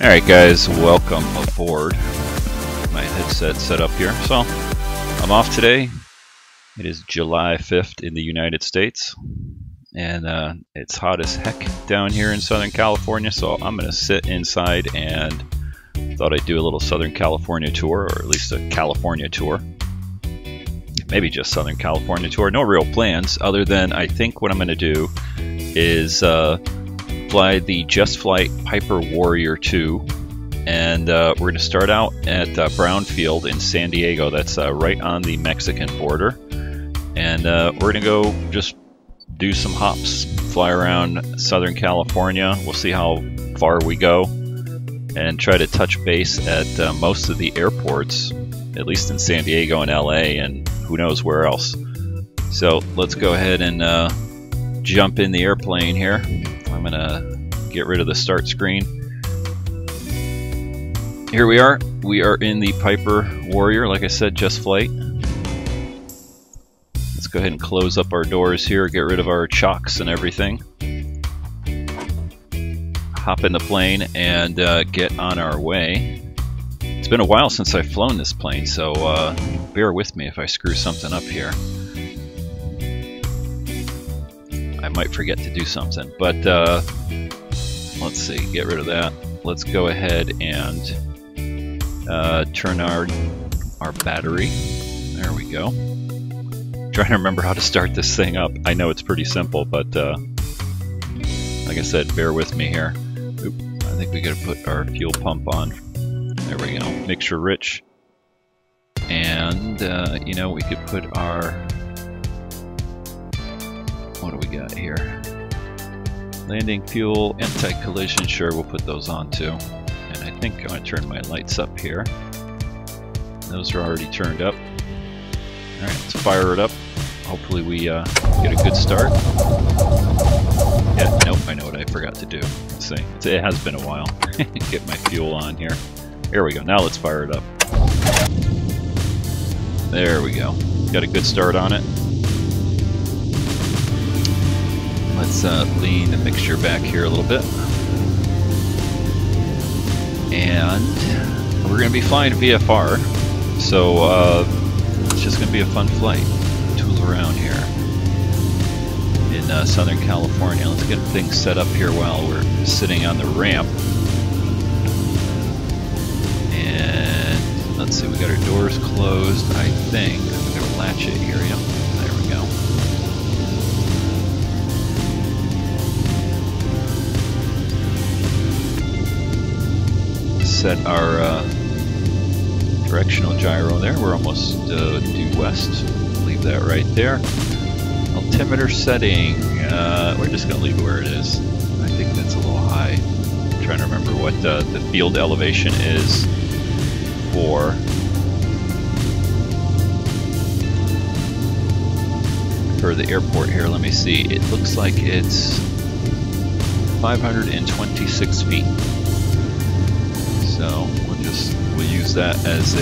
Alright guys, welcome aboard. My headset set up here. So, I'm off today. It is July 5th in the United States. And it's hot as heck down here in Southern California, so I'm going to sit inside and thought I'd do a little Southern California tour, or at least a California tour. Maybe just Southern California tour. No real plans, other than I think what I'm going to do is fly the Just Flight Piper Warrior 2, and we're going to start out at Brownfield in San Diego. That's right on the Mexican border, and we're going to go just do some hops, fly around Southern California. We'll see how far we go, and try to touch base at most of the airports, at least in San Diego and LA, and who knows where else. So let's go ahead and jump in the airplane here. I'm gonna get rid of the start screen. Here we are. We are in the Piper Warrior, like I said, Just Flight. Let's go ahead and close up our doors here, get rid of our chocks and everything. Hop in the plane and get on our way. It's been a while since I've flown this plane, so bear with me if I screw something up here. I might forget to do something, but let's see, get rid of that. Let's go ahead and turn our battery. There we go. Trying to remember how to start this thing up. I know it's pretty simple, but like I said, bear with me here. Oop, I think we gotta put our fuel pump on. There we go. Mixture rich. And you know, we could put our, what do we got here? Landing fuel, anti-collision, sure, we'll put those on too. And I think I'm going to turn my lights up here. Those are already turned up. Alright, let's fire it up. Hopefully we get a good start. Yeah, nope, I know what I forgot to do. Let's see. It has been a while. Get my fuel on here. There we go. Now let's fire it up. There we go. Got a good start on it. Let's lean the mixture back here a little bit. And we're going to be flying VFR, so it's just going to be a fun flight. Tool around here in Southern California. Let's get things set up here while we're sitting on the ramp. And let's see, we got our doors closed, I think. I'm going to latch it here, yep. There we go. Set our directional gyro there. We're almost due west. Leave that right there. Altimeter setting. We're just going to leave it where it is. I think that's a little high. I'm trying to remember what the field elevation is for the airport here. Let me see. It looks like it's 526 feet. So we'll use that as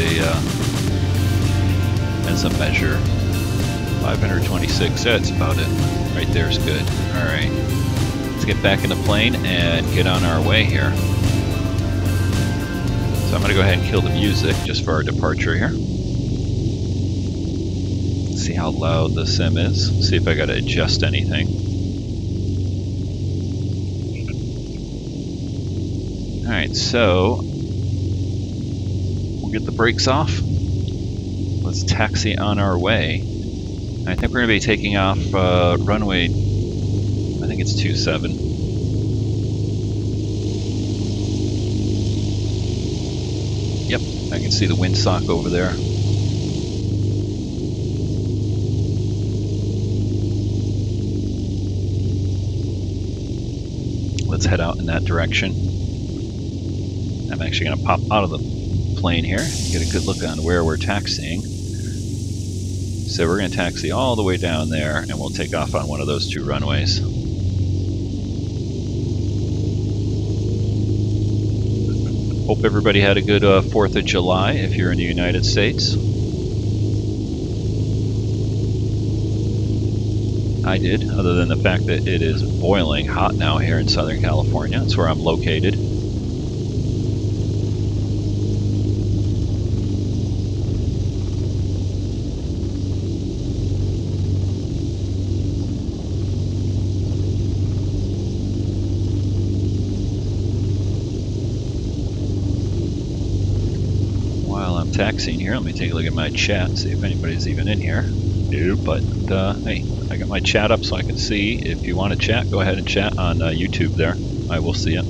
a measure. 526. That's about it. Right there is good. All right. Let's get back in the plane and get on our way here. So I'm going to go ahead and kill the music just for our departure here. See how loud the sim is. See if I got to adjust anything. All right. So get the brakes off. Let's taxi on our way. I think we're going to be taking off runway, I think it's 27. Yep, I can see the windsock over there. Let's head out in that direction. I'm actually going to pop out of the plane here, get a good look on where we're taxiing. So we're going to taxi all the way down there, and we'll take off on one of those two runways. Hope everybody had a good 4th of July if you're in the United States. I did, other than the fact that it is boiling hot now here in Southern California. That's where I'm located. taxiing here. Let me take a look at my chat, see if anybody's even in here. No, but hey, I got my chat up so I can see. If you want to chat, go ahead and chat on YouTube there. I will see it.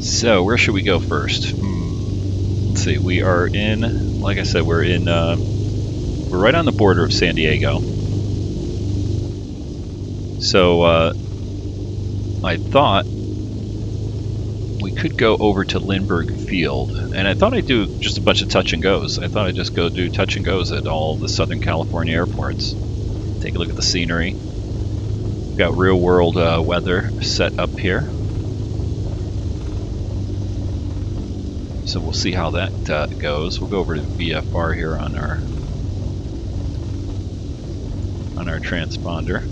So, where should we go first? Let's see, we are in, like I said, we're right on the border of San Diego. So, I thought we could go over to Lindbergh Field, and I thought I'd do just a bunch of touch and goes. I thought I'd just go do touch and goes at all the Southern California airports. Take a look at the scenery. We've got real world weather set up here. So we'll see how that goes. We'll go over to VFR here on our transponder.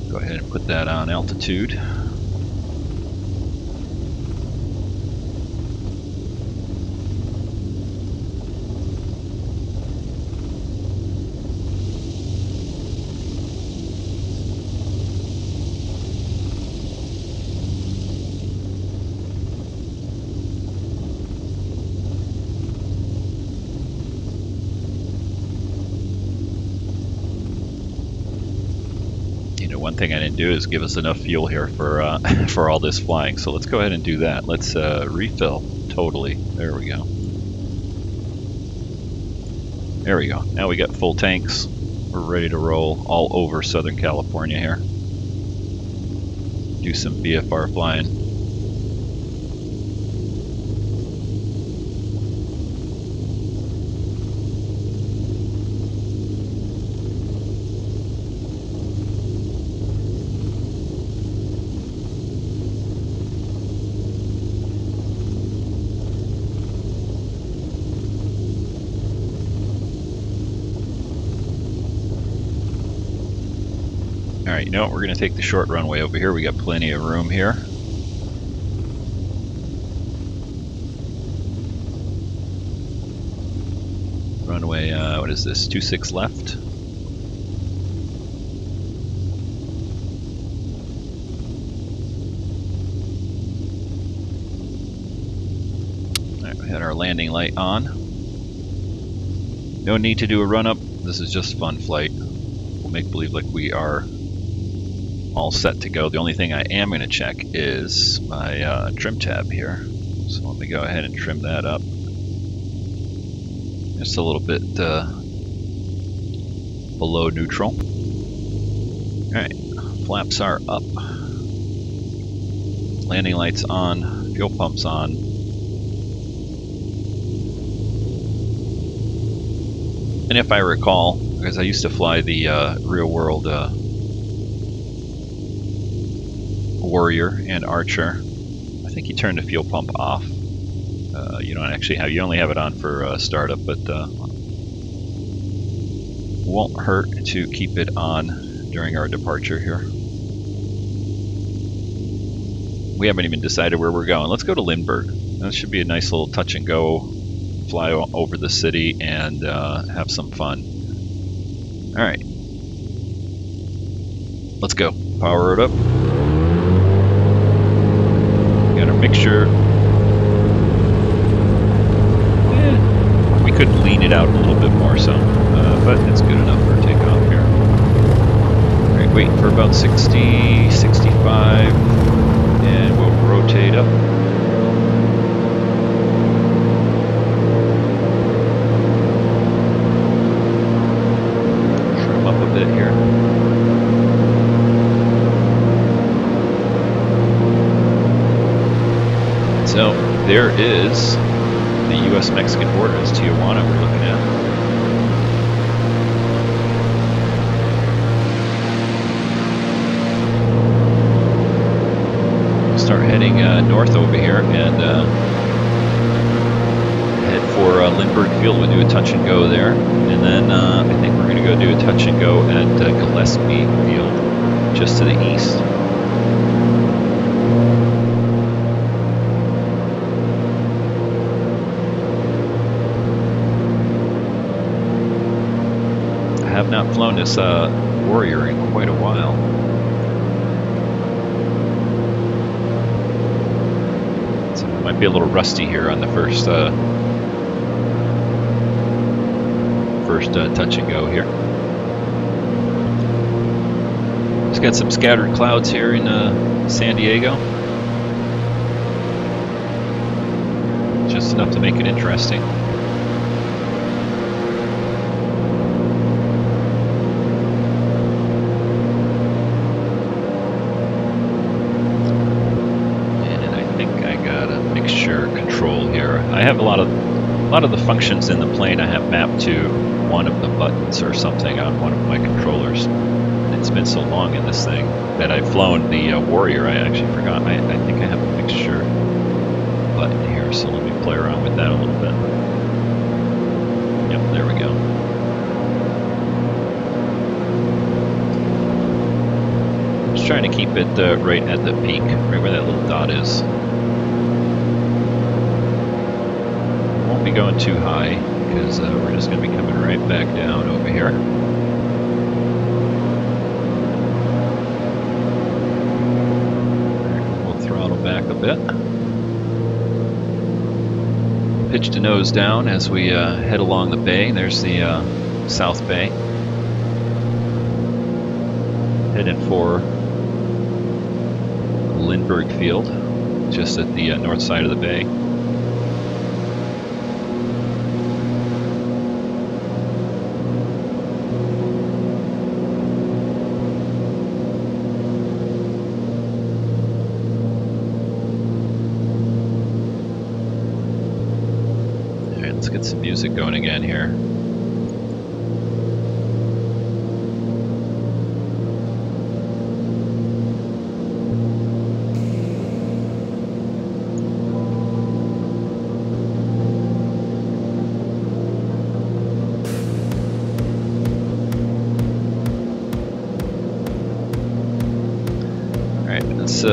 Go ahead and put that on altitude. One thing I didn't do is give us enough fuel here for for all this flying. So let's go ahead and do that. Let's refill totally. There we go. There we go. Now we got full tanks. We're ready to roll all over Southern California here. Do some VFR flying. Alright, you know what? We're going to take the short runway over here. We got plenty of room here. Runway, what is this? 26 left. Alright, we had our landing light on. No need to do a run-up. This is just fun flight. We'll make believe like we are all set to go. The only thing I am going to check is my trim tab here. So let me go ahead and trim that up. Just a little bit below neutral. Alright, flaps are up. Landing lights on, fuel pumps on. And if I recall, because I used to fly the real world Warrior and Archer, I think you turn the fuel pump off. You don't actually have, you only have it on for startup, but won't hurt to keep it on during our departure here. We haven't even decided where we're going. Let's go to Lindbergh. That should be a nice little touch and go, fly over the city and have some fun. Alright. Let's go. Power it up. Got our mixture. We could lean it out a little bit more so, but it's good enough for takeoff here. Alright, wait for about 60, 65, and we'll rotate up. Trim up a bit here. So there is the U.S.-Mexican border. It's Tijuana we're looking at. We'll start heading north over here and head for Lindbergh Field. We'll do a touch and go there. And then I think we're going to go do a touch and go at Gillespie Field, just to the east. I've not flown this Warrior in quite a while. So it might be a little rusty here on the first touch and go here. Just got some scattered clouds here in San Diego. Just enough to make it interesting. And I think I got a mixture control here. I have a lot of the functions in the plane I have mapped to one of the buttons or something on one of my controllers. It's been so long in this thing that I've flown the Warrior, I actually forgot. I think I have a mixture button here, so let me play around with that a little bit. Yep, there we go. Just trying to keep it right at the peak, right where that little dot is. Won't be going too high, because we're just going to be coming right back down over here. Back a bit. Pitch to nose down as we head along the bay. There's the South Bay. Heading for Lindbergh Field, just at the north side of the bay. Let's get some music going again here. Alright, let's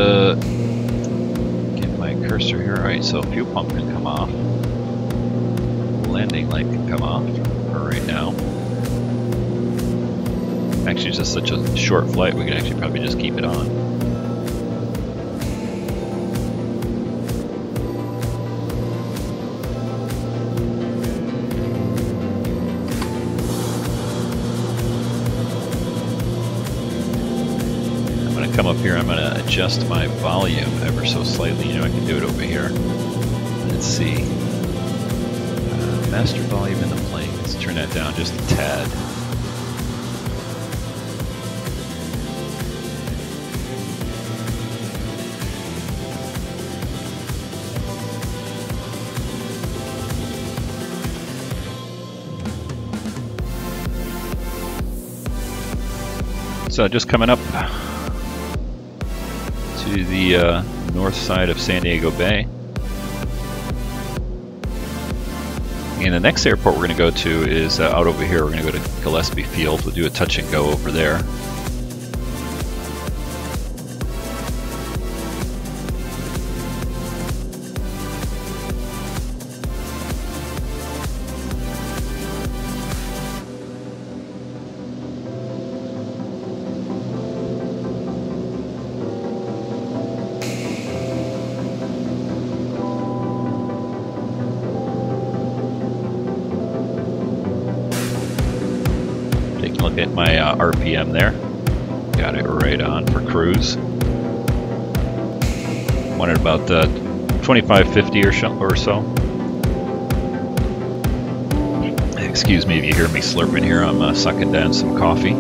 get my cursor here. Alright, so fuel pump can come off. Landing light can come off for right now. Actually, it's just such a short flight, we can actually probably just keep it on. I'm going to come up here, I'm going to adjust my volume ever so slightly. You know, I can do it over here. Let's see. Master volume in the plane. Let's turn that down just a tad. So just coming up to the north side of San Diego Bay. And the next airport we're going to go to is out over here. We're going to go to Gillespie Field. We'll do a touch and go over there. Look at my RPM there. Got it right on for cruise. Wanted about 2550 or so. Excuse me if you hear me slurping here. I'm sucking down some coffee.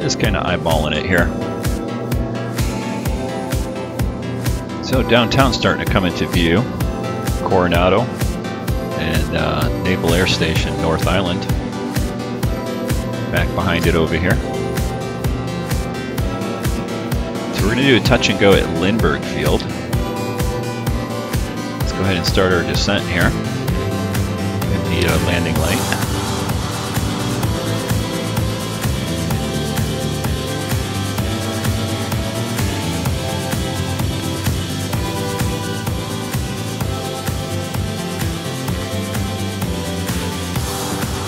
Just kind of eyeballing it here. So downtown's starting to come into view. Coronado and Naval Air Station, North Island. Back behind it over here. So we're going to do a touch and go at Lindbergh Field. Let's go ahead and start our descent here. Get the landing light.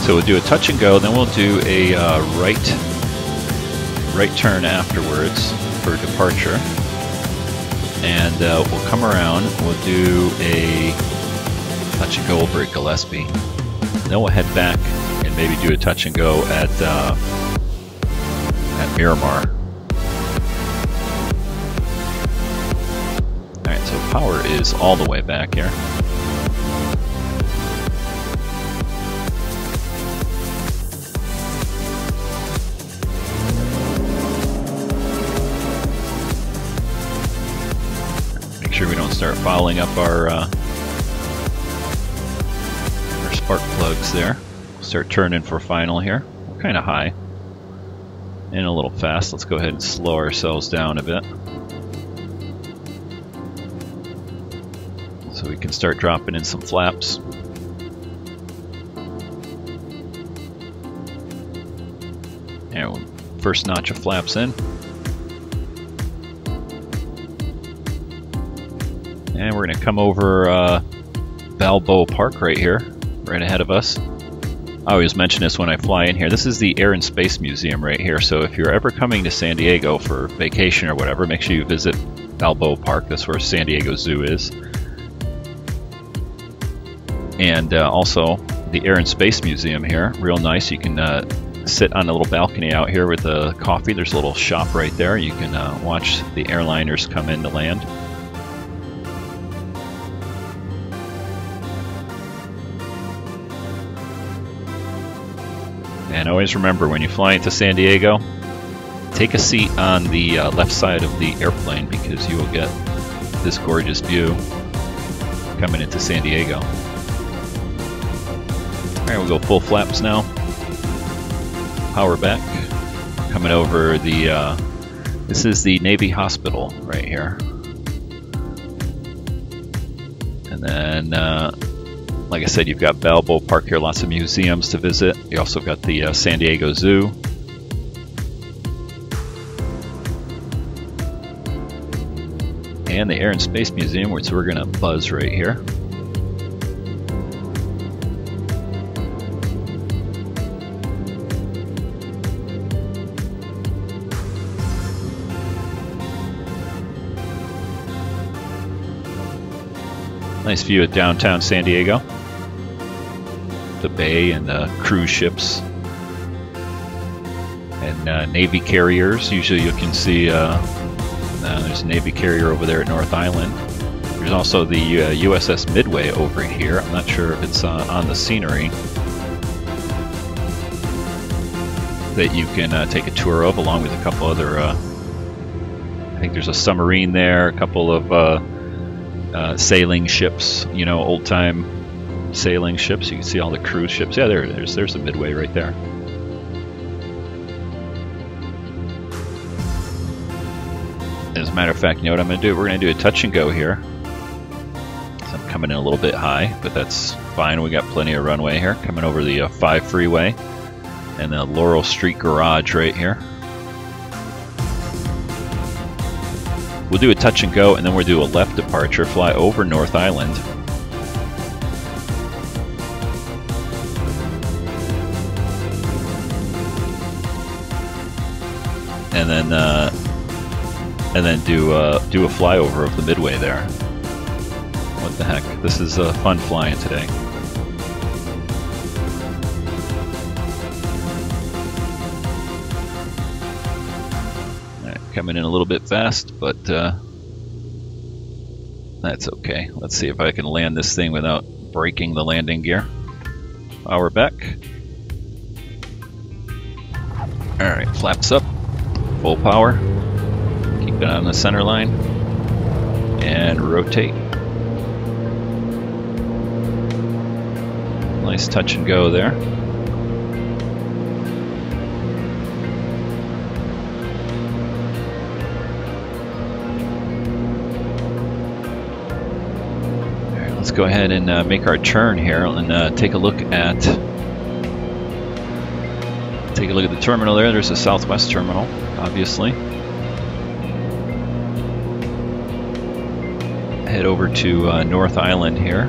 So we'll do a touch and go, then we'll do a right turn afterwards for departure. And we'll come around, we'll do a touch and go over at Gillespie. Then we'll head back and maybe do a touch and go at Miramar. Alright, so power is all the way back here. Make sure we don't start fouling up our spark plugs there. Start turning for final here. We're kind of high and a little fast. Let's go ahead and slow ourselves down a bit so we can start dropping in some flaps. And first notch of flaps in. And we're going to come over Balboa Park right here, right ahead of us. I always mention this when I fly in here. This is the Air and Space Museum right here. So if you're ever coming to San Diego for vacation or whatever, make sure you visit Balboa Park. That's where San Diego Zoo is. And also the Air and Space Museum here, real nice. You can sit on a little balcony out here with a coffee. There's a little shop right there. You can watch the airliners come in to land. And always remember, when you fly into San Diego, take a seat on the left side of the airplane because you will get this gorgeous view coming into San Diego. Alright, we'll go full flaps now. Power back. Coming over the, this is the Navy Hospital right here. And then, like I said, you've got Balboa Park here, lots of museums to visit. You also got the San Diego Zoo. And the Air and Space Museum, which we're going to buzz right here. Nice view of downtown San Diego. The bay and the cruise ships and Navy carriers. Usually you can see there's a Navy carrier over there at North Island. There's also the USS Midway over here. I'm not sure if it's on the scenery that you can take a tour of, along with a couple other I think there's a submarine there, a couple of sailing ships, you know, old-time sailing ships. You can see all the cruise ships. Yeah, there's the Midway right there. As a matter of fact, you know what I'm going to do? We're going to do a touch and go here. So I'm coming in a little bit high, but that's fine. We got plenty of runway here. Coming over the 5 freeway and the Laurel Street Garage right here. We'll do a touch and go, and then we'll do a left departure, fly over North Island. And then do a flyover of the Midway there. What the heck? This is fun flying today. Coming in a little bit fast, but that's okay. Let's see if I can land this thing without breaking the landing gear. Power back. Alright, flaps up. Full power. Keep it on the center line. And rotate. Nice touch and go there. Let's go ahead and make our turn here and take a look at the terminal there. There's a Southwest terminal, obviously. Head over to North Island here.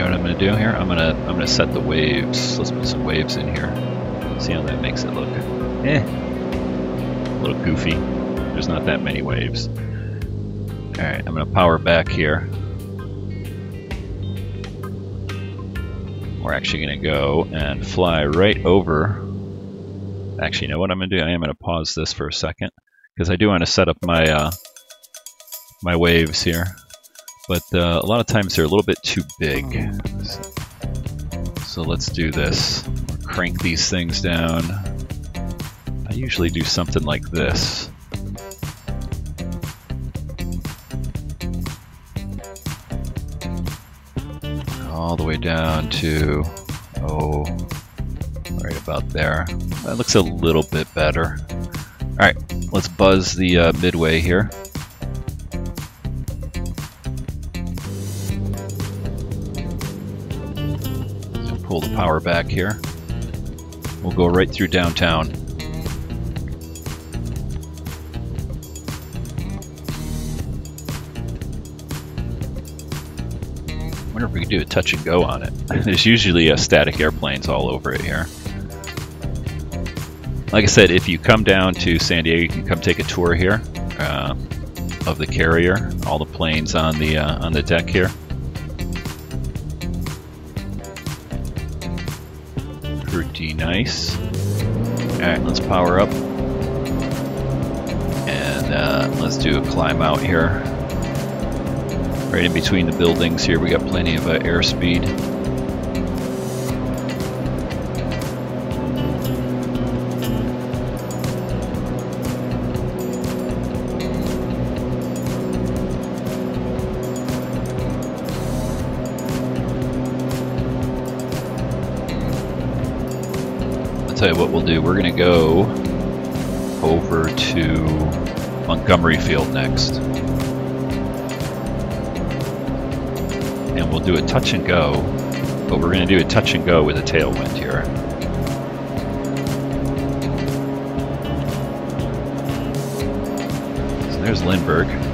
know what I'm gonna do here? I'm gonna set the waves. Let's put some waves in here. See how that makes it look. A little goofy. There's not that many waves. Alright, I'm gonna power back here. We're actually gonna go and fly right over. Actually, you know what I'm gonna do? I am gonna pause this for a second because I do want to set up my my waves here. But a lot of times they're a little bit too big. So let's do this. Crank these things down. I usually do something like this. All the way down to, oh, right about there. That looks a little bit better. Alright, let's buzz the midway here. Pull the power back here. We'll go right through downtown. I wonder if we could do a touch and go on it. There's usually static airplanes all over it here. Like I said, if you come down to San Diego, you can come take a tour here of the carrier, all the planes on the deck here. Pretty nice. Alright, let's power up. And let's do a climb out here. Right in between the buildings here, we got plenty of airspeed. Tell you what we'll do. We're gonna go over to Montgomery Field next, and we'll do a touch and go. But we're gonna do a touch and go with a tailwind here. So there's Lindbergh.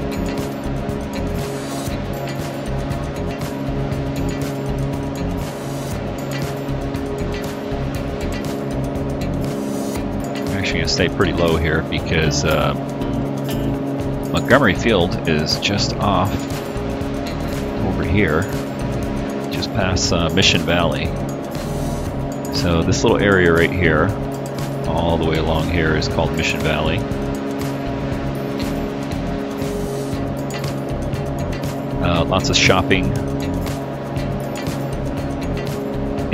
Going to stay pretty low here because Montgomery Field is just off over here, just past Mission Valley. So this little area right here, all the way along here, is called Mission Valley. Lots of shopping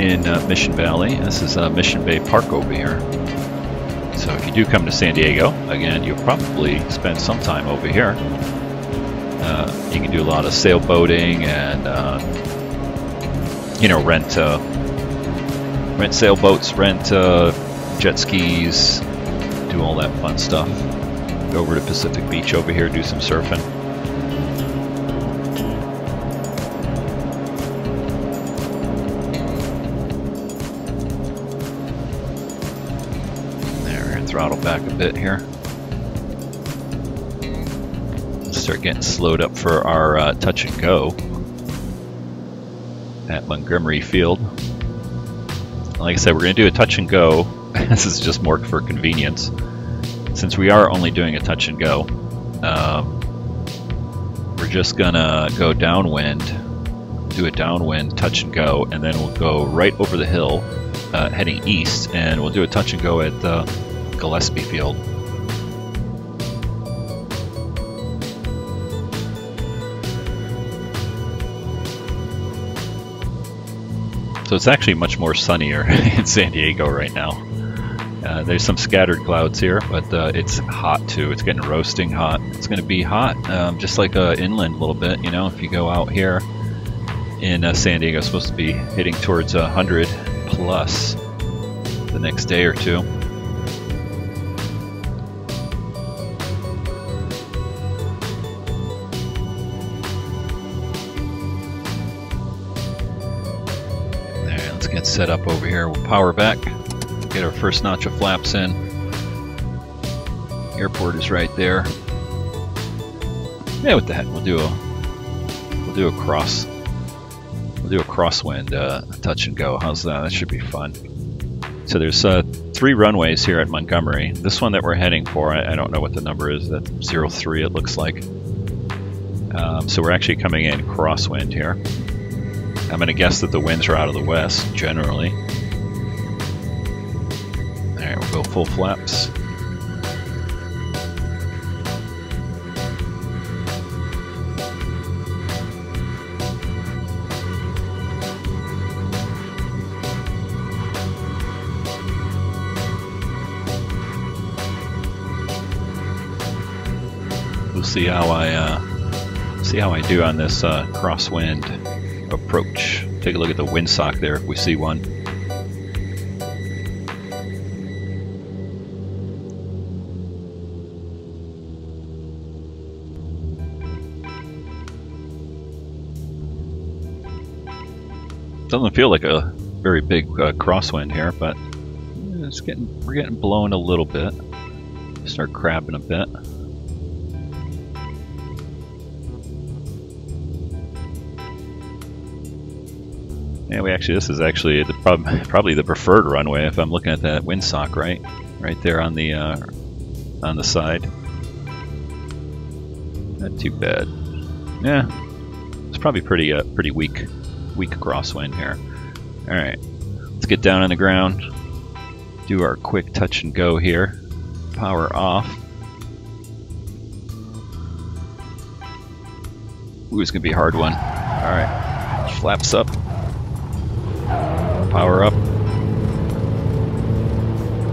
in Mission Valley. This is Mission Bay Park over here. So if you do come to San Diego, again, you'll probably spend some time over here. You can do a lot of sailboating and, you know, rent sailboats, rent jet skis, do all that fun stuff. Go over to Pacific Beach over here, do some surfing. Throttle back a bit here. Let's start getting slowed up for our touch and go at Montgomery Field. Like I said, we're going to do a touch and go. This is just more for convenience. Since we are only doing a touch and go, we're just going to go downwind, do a downwind touch and go, and then we'll go right over the hill heading east, and we'll do a touch and go at Gillespie Field. So it's actually much more sunnier in San Diego right now. There's some scattered clouds here, but it's hot too. It's getting roasting hot. It's going to be hot, just like inland a little bit. You know, if you go out here in San Diego, it's supposed to be hitting towards 100 plus the next day or two. Get set up over here. We'll power back, get our first notch of flaps in. Airport is right there. Yeah, what the heck? We'll do a cross. We'll do a crosswind touch and go. How's that? That should be fun. So there's 3 runways here at Montgomery. This one that we're heading for, I don't know what the number is. That's 03 it looks like. So we're actually coming in crosswind here. I'm going to guess that the winds are out of the west, generally. Alright, we'll go full flaps. We'll see how I do on this crosswind approach. Take a look at the windsock there if we see one. Doesn't feel like a very big crosswind here, but we're getting blown a little bit. Start crabbing a bit. Yeah, this is actually probably the preferred runway if I'm looking at that windsock, right there on the side. Not too bad. Yeah, it's probably pretty weak crosswind here. All right, let's get down on the ground. Do our quick touch and go here. Power off. Ooh, it's gonna be a hard one. All right, flaps up. Power up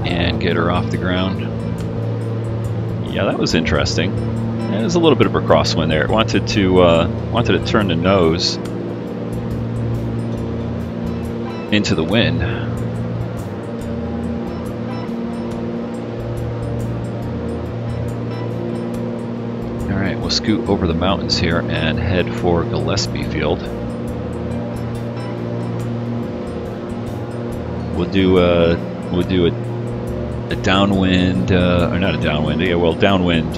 and get her off the ground. Yeah, that was interesting. Yeah, there's a little bit of a crosswind there. It wanted to turn the nose into the wind. All right, we'll scoot over the mountains here and head for Gillespie Field. We'll do a downwind, or not a downwind, yeah, well, downwind,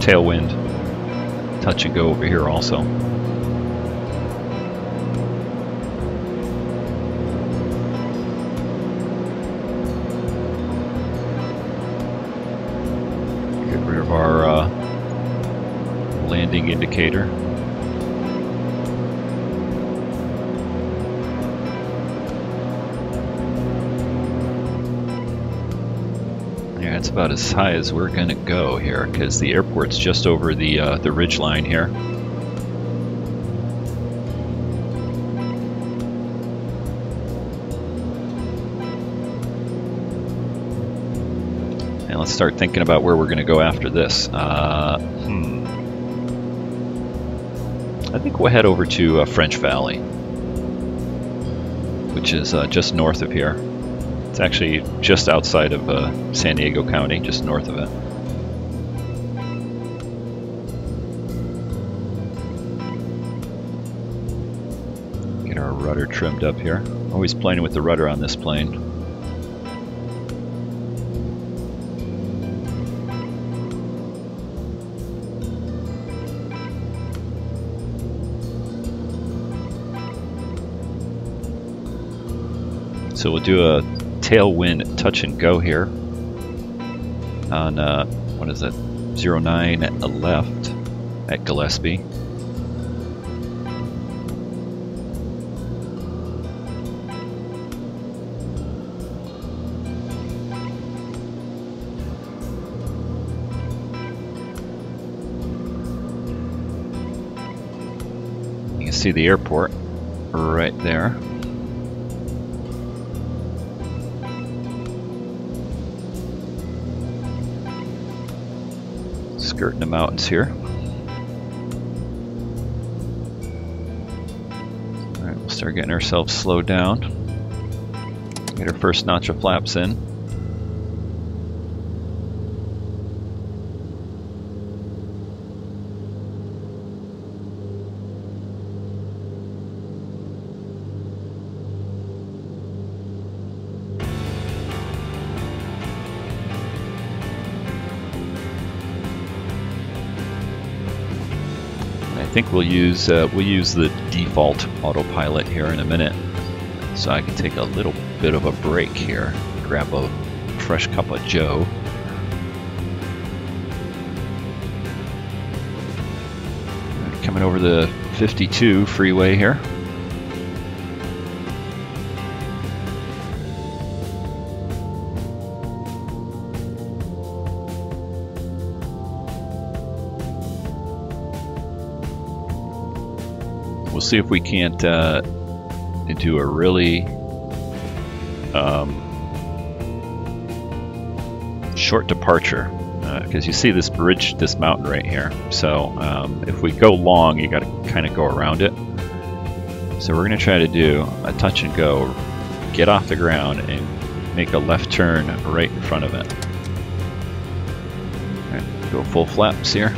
tailwind, touch and go over here also. Get rid of our landing indicator. It's about as high as we're gonna go here because the airport's just over the ridge line here. And let's start thinking about where we're gonna go after this. I think we'll head over to French Valley, which is just north of here. It's actually just outside of San Diego County, just north of it. Get our rudder trimmed up here. Always playing with the rudder on this plane. So we'll do a tailwind touch and go here on what is it, 09 left at Gillespie. You can see the airport right there. Skirting the mountains here. Alright, we'll start getting ourselves slowed down. Get our first notch of flaps in. think we'll use the default autopilot here in a minute, so I can take a little bit of a break here, grab a fresh cup of joe. Coming over the 52 freeway here. We'll see if we can't do a really short departure, because you see this bridge, this mountain right here. So if we go long, you got to kind of go around it. So we're going to try to do a touch and go, get off the ground and make a left turn right in front of it. All right, go full flaps here.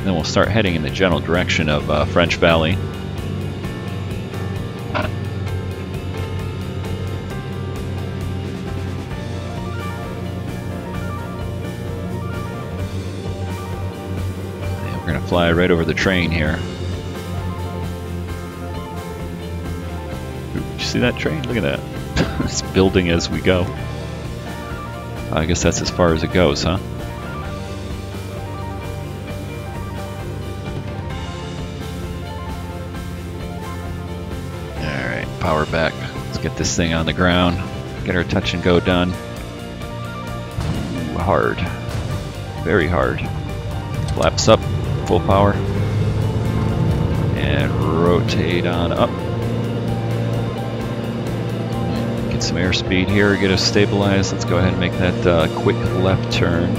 Then we'll start heading in the general direction of French Valley. And we're going to fly right over the train here. Ooh, did you see that train? Look at that. It's building as we go. I guess that's as far as it goes, huh? Power back. Let's get this thing on the ground. Get our touch and go done. Ooh, hard. Very hard. Flaps up. Full power. And rotate on up. Get some airspeed here. Get us stabilized. Let's go ahead and make that quick left turn.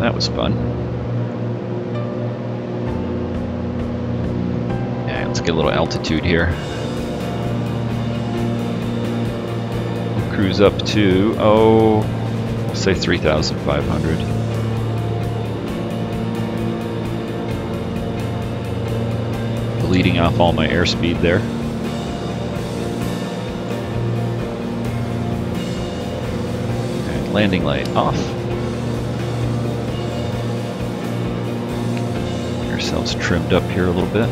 That was fun. Yeah, let's get a little altitude here. We'll cruise up to, we'll say 3,500. Bleeding off all my airspeed there. And landing light off. Ourselves trimmed up here a little bit.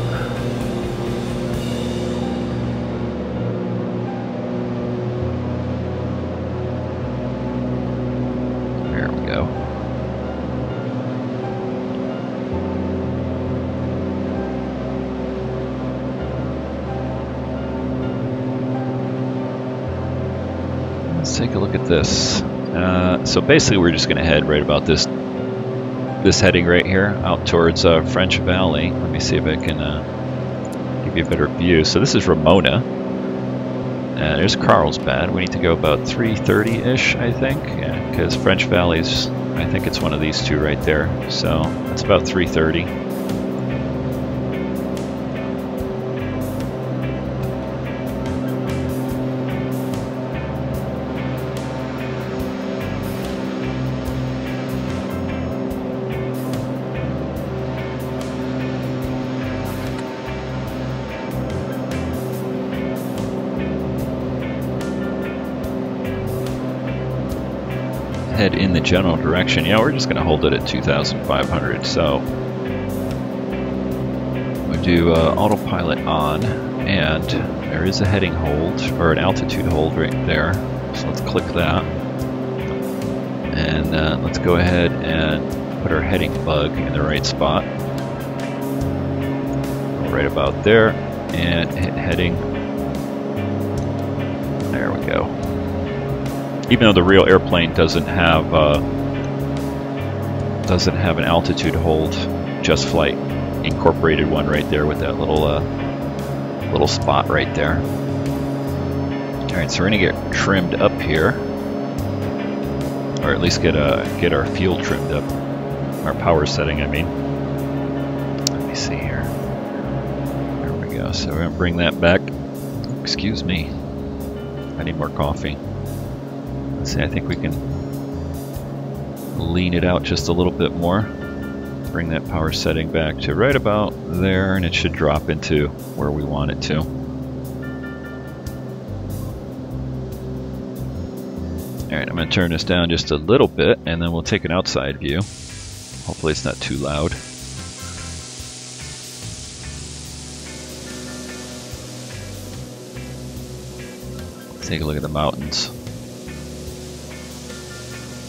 There we go. Let's take a look at this. So basically we're just going to head right about this heading right here out towards French Valley. Let me see if I can give you a better view. So this is Ramona. There's Carlsbad. We need to go about 330-ish, I think, because French Valley's, I think it's one of these two right there. So that's about 330. Head in the general direction. Yeah, we're just going to hold it at 2,500. So we'll do autopilot on, and there is a heading hold or an altitude hold right there. So let's click that, and let's go ahead and put our heading bug in the right spot, right about there, and hit heading. There we go. Even though the real airplane doesn't have an altitude hold, Just Flight incorporated one right there with that little spot right there. All right, so we're gonna get trimmed up here, or at least get our fuel trimmed up, our power setting, I mean. me see here. There we go. So we're going to bring that back. Excuse me. I need more coffee. Let's see, I think we can lean it out just a little bit more. Bring that power setting back to right about there, and it should drop into where we want it to. Alright, I'm going to turn this down just a little bit, and then we'll take an outside view. Hopefully it's not too loud. Let's take a look at the mountains.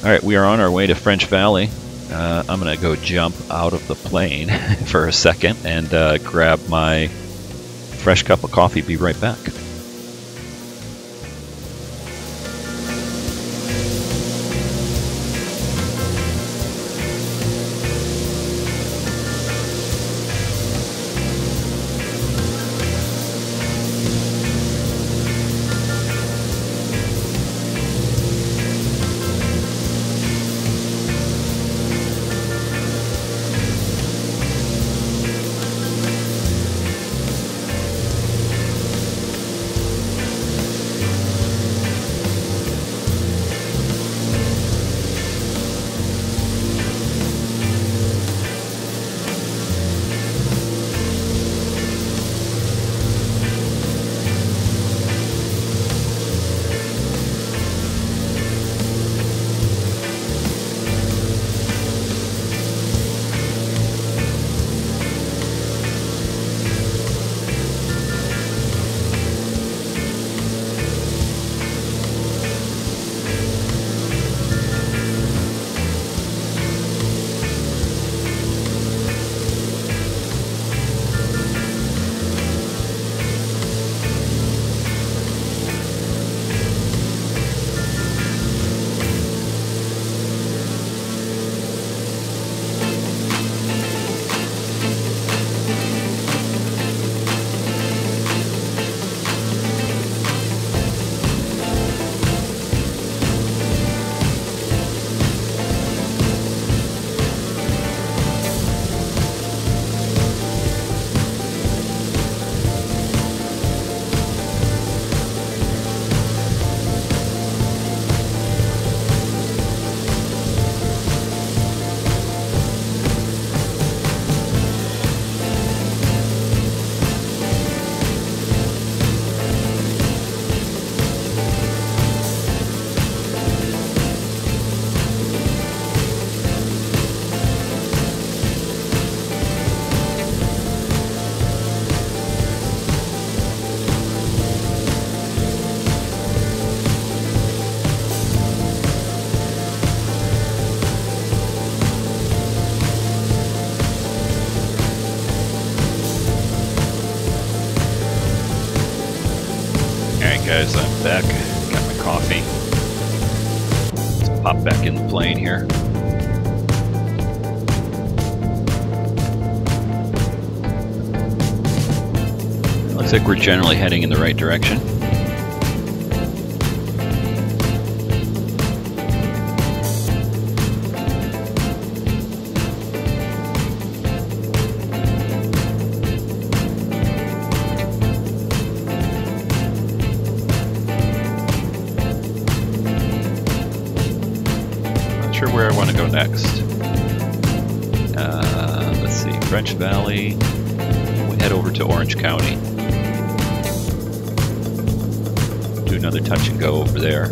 Alright, we are on our way to French Valley. I'm going to go jump out of the plane for a second and grab my fresh cup of coffee. Be right back. Guys, I'm back. Got my coffee. Let's pop back in the plane here. Looks like we're generally heading in the right direction. Where I want to go next. Let's see, French Valley. We head over to Orange County. Do another touch and go over there.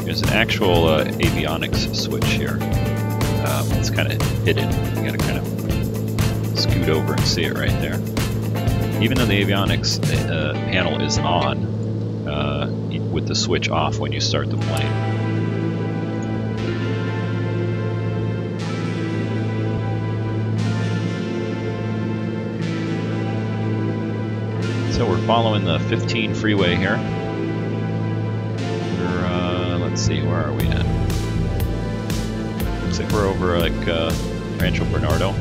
There's an actual avionics switch here. It's kind of hidden. You got to kind of scoot over and see it right there. Even though the avionics panel is on, with the switch off when you start the plane. So we're following the 15 freeway here. We're, let's see, where are we at? Looks like we're over like Rancho Bernardo.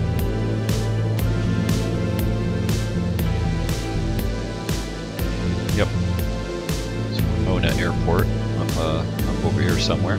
Yep. So Mona Airport up over here somewhere.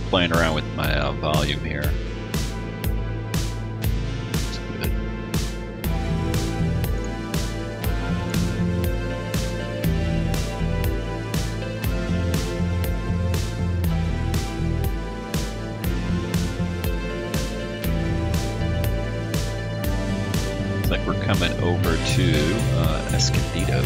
Playing around with my volume here. That's good. Looks like we're coming over to Escondido.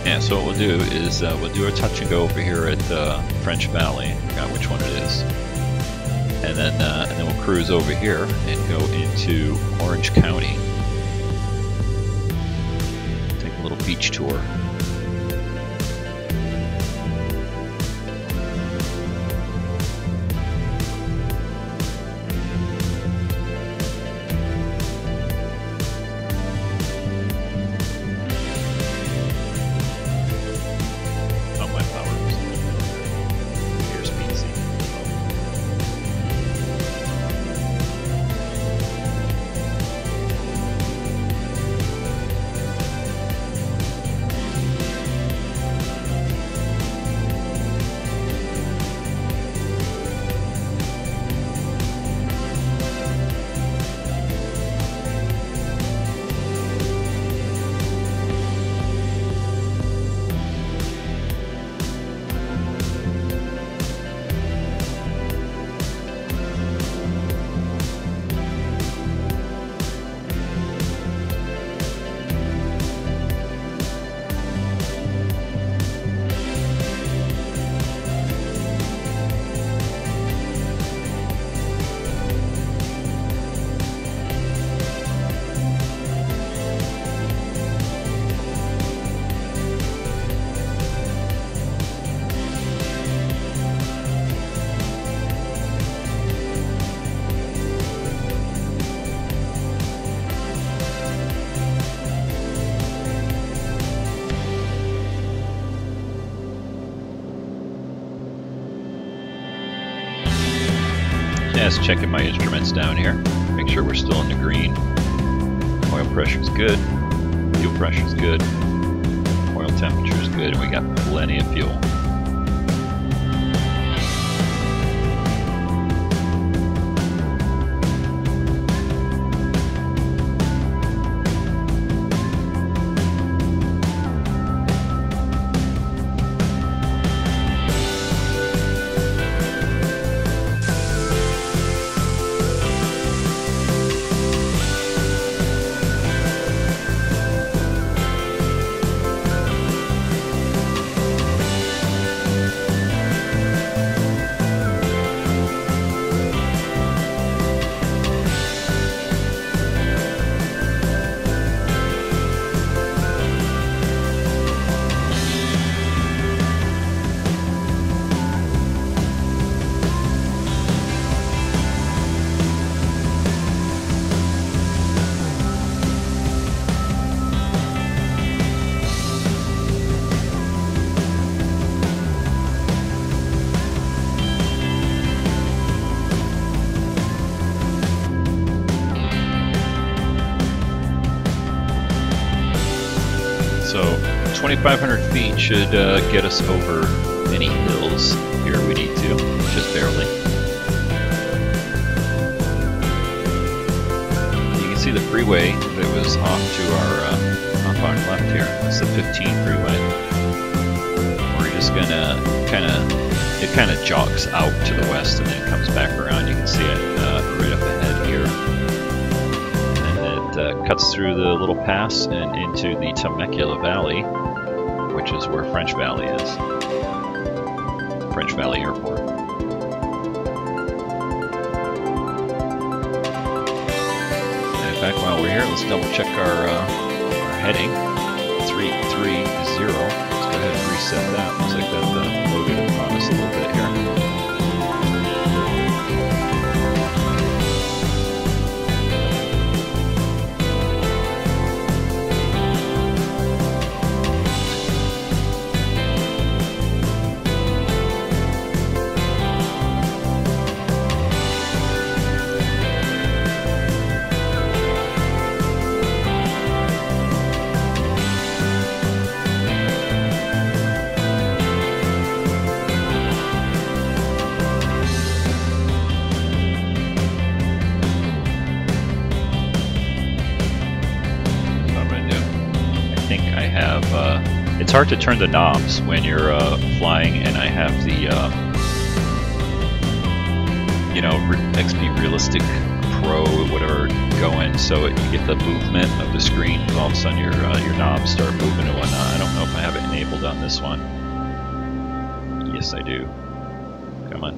Yeah, so what we'll do is we'll do a touch and go over here at French Valley. I forgot which one it is. And then we'll cruise over here and go into Orange County. Take a little beach tour. Just checking my instruments down here. Make sure we're still in the green. Oil pressure's good. Fuel pressure's good. Oil temperature's good, and we got plenty of fuel. 2,500 feet should get us over any hills here we need to, just barely. You can see the freeway that was off to our left here. It's the 15 freeway. We're just gonna it kind of jogs out to the west and then comes back around. You can see it right up ahead here. And it cuts through the little pass and into the Temecula Valley, which is where French Valley is. French Valley Airport. And in fact, while we're here, let's double check our heading. 330. Let's go ahead and reset that. Looks like that loaded on us a little bit here. It's hard to turn the knobs when you're flying, and I have the XP Realistic Pro, whatever, going, so you get the movement of the screen. All of a sudden, your knobs start moving and whatnot. I don't know if I have it enabled on this one. Yes, I do. Come on.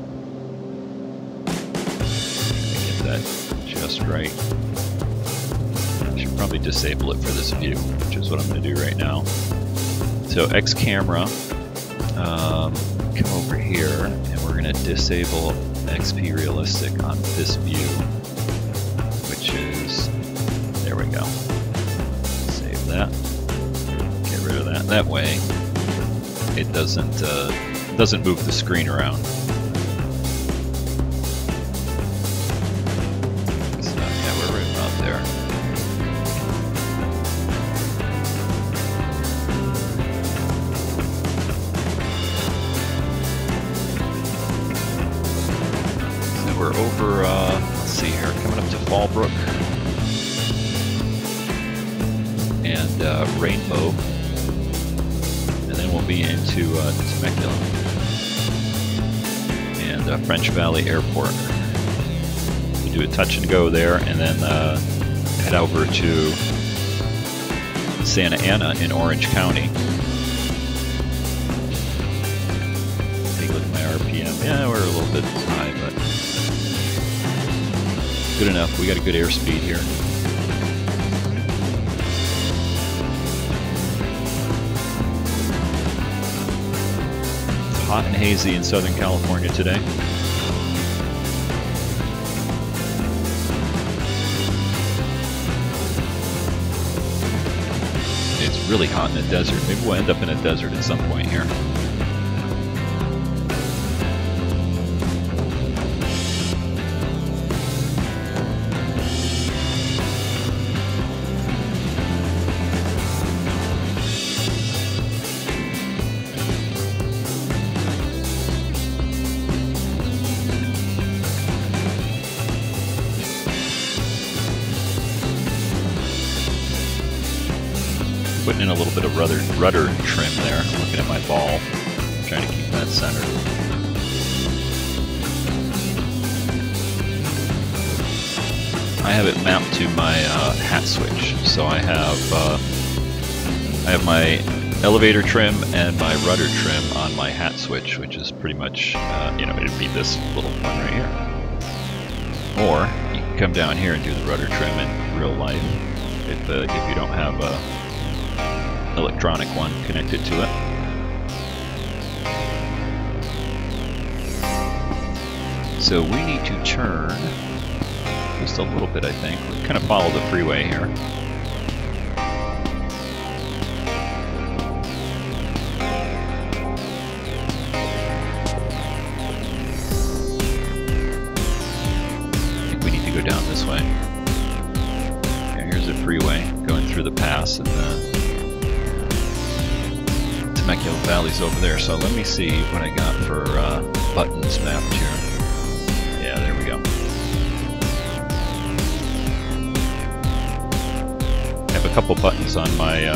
Get that just right. I should probably disable it for this view, which is what I'm going to do right now. So X camera, come over here, and we're going to disable XP Realistic on this view, which is, there we go. Save that. Get rid of that. That way, it doesn't move the screen around. So yeah, we're right about there. We're over, let's see here, coming up to Fallbrook and Rainbow, and then we'll be into Temecula and French Valley Airport. We do a touch and go there, and then head over to Santa Ana in Orange County. Take a look at my RPM. Yeah, we're a little bit high, but good enough. We got a good airspeed here. It's hot and hazy in Southern California today. It's really hot in the desert. Maybe we'll end up in a desert at some point here. Putting in a little bit of rudder trim there. I'm looking at my ball, trying to keep that centered. I have it mapped to my hat switch, so I have my elevator trim and my rudder trim on my hat switch, which is pretty much, it'd be this little one right here. Or you can come down here and do the rudder trim in real life if you don't have a electronic one connected to it. So we need to turn just a little bit, I think. We kind of follow the freeway here. I think we need to go down this way. Yeah, here's the freeway going through the pass, and Temecula Valley's over there, so let me see what I got for buttons mapped here. Yeah, there we go. I have a couple buttons on my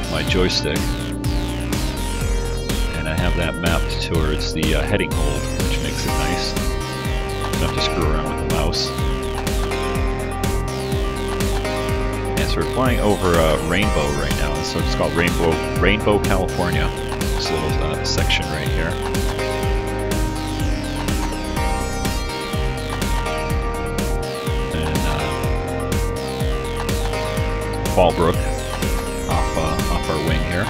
my joystick, and I have that mapped towards the heading hold, which makes it nice. Don't have to screw around with the mouse. And so we're flying over Rainbow right now, so it's called Rainbow, California. This little section right here. And Fallbrook off our wing here.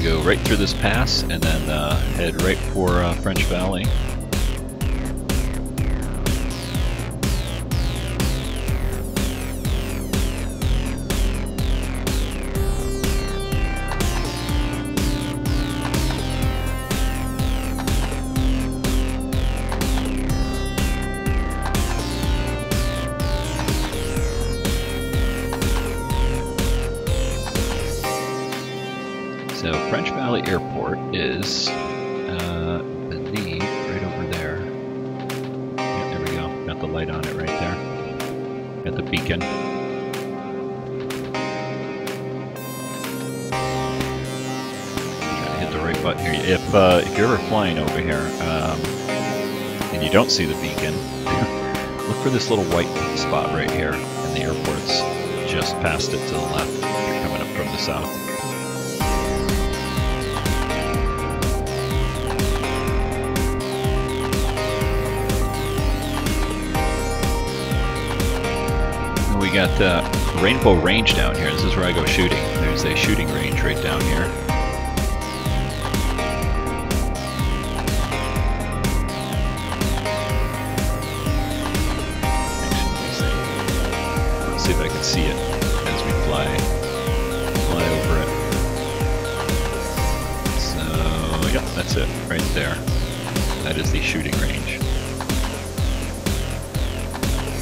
Go right through this pass and then head right for French Valley. So French Valley Airport is, I believe, right over there. Yeah, there we go. Got the light on it right there. Got the beacon. Trying to hit the right button here. If you're ever flying over here and you don't see the beacon, look for this little white spot right here, and the airport's just past it to the left. You're coming up from the south. We got Rainbow Range down here. This is where I go shooting. There's a shooting range right down here. Actually, let's see if I can see it as we fly over it. So, yeah, that's it right there. That is the shooting range.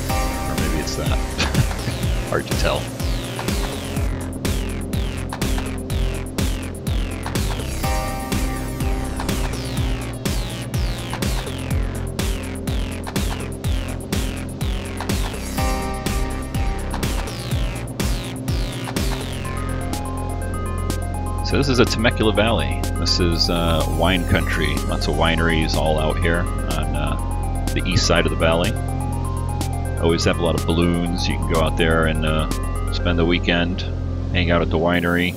Or maybe it's that. Hard to tell. So this is a Temecula Valley. This is wine country. Lots of wineries all out here on the east side of the valley. Always have a lot of balloons. You can go out there and spend the weekend, hang out at the winery.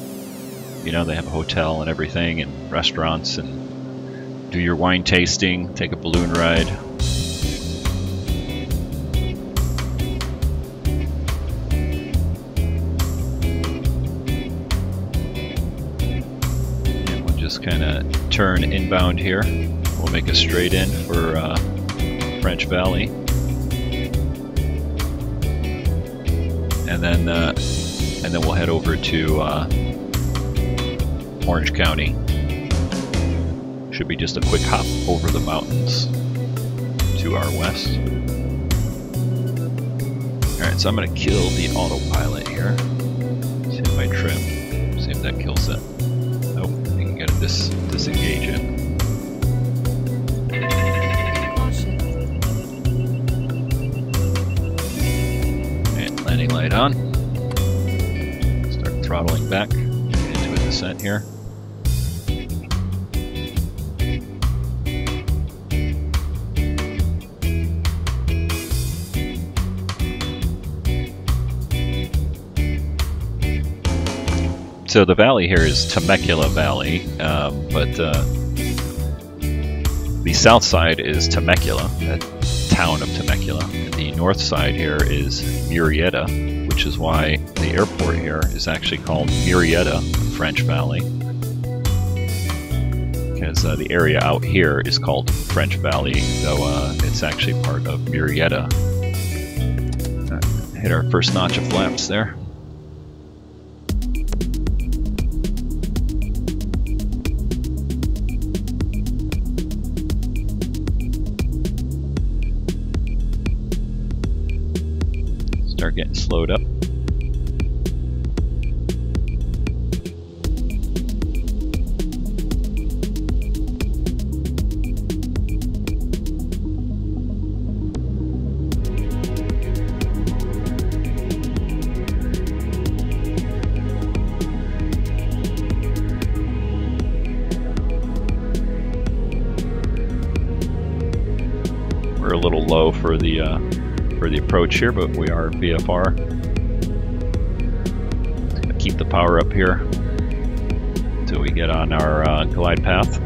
You know, they have a hotel and everything, and restaurants, and do your wine tasting, take a balloon ride. And we'll just kind of turn inbound here. We'll make a straight in for French Valley. And then we'll head over to Orange County. Should be just a quick hop over the mountains to our west. Alright, so I'm going to kill the autopilot here. See if I trim. See if that kills it. Nope, I think I gotta disengage it. Landing light on. Start throttling back. Get into a descent here. So the valley here is Temecula Valley, but the south side is Temecula, the town of Temecula. The north side here is Murrieta, which is why the airport here is actually called Murrieta French Valley, because the area out here is called French Valley, though it's actually part of Murrieta. Hit our first notch of flaps there. getting slowed up. We're a little low for the approach here, but we are VFR. Keep the power up here until we get on our glide path.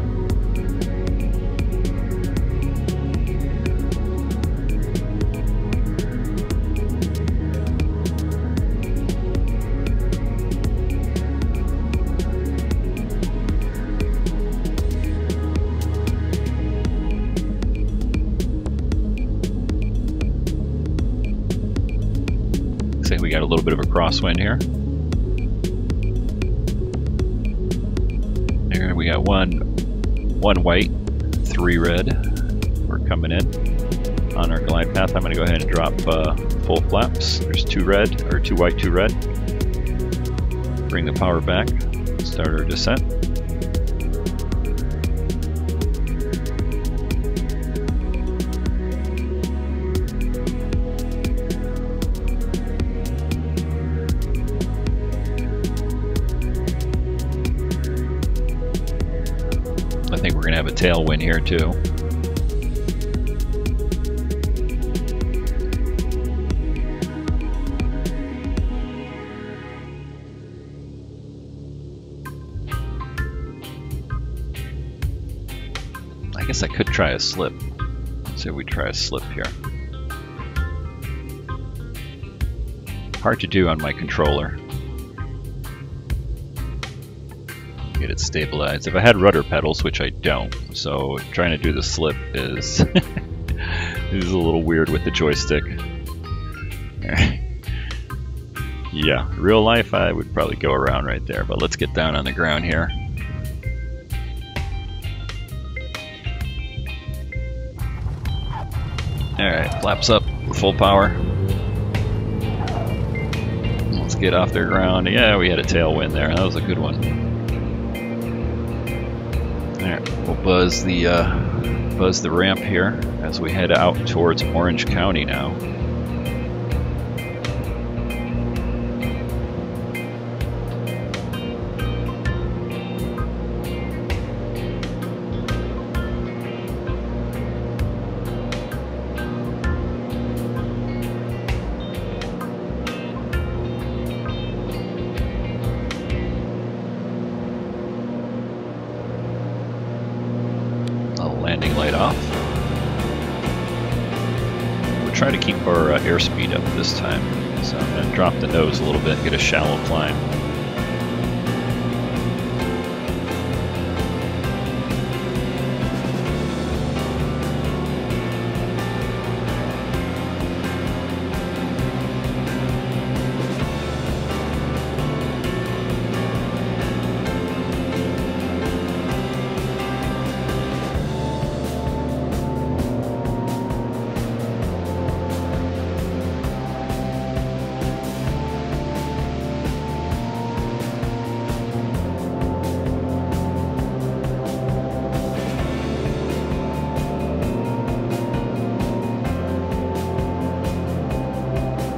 We got a little bit of a crosswind here. There we got one white, 3 red. We're coming in on our glide path. I'm going to go ahead and drop full flaps. There's 2 red, or 2 white, 2 red. Bring the power back. Start our descent. I think we're going to have a tailwind here too. I guess I could try a slip. Let's see if we try a slip here. Hard to do on my controller. Get it stabilized. If I had rudder pedals, which I don't, so trying to do the slip is is a little weird with the joystick. Yeah, real life I would probably go around right there, but let's get down on the ground here. Alright, flaps up, full power. Let's get off the ground. Yeah, we had a tailwind there. That was a good one. Alright, we'll buzz the ramp here as we head out towards Orange County now. Landing light off. We'll try to keep our airspeed up this time. So I'm going to drop the nose a little bit and get a shallow climb.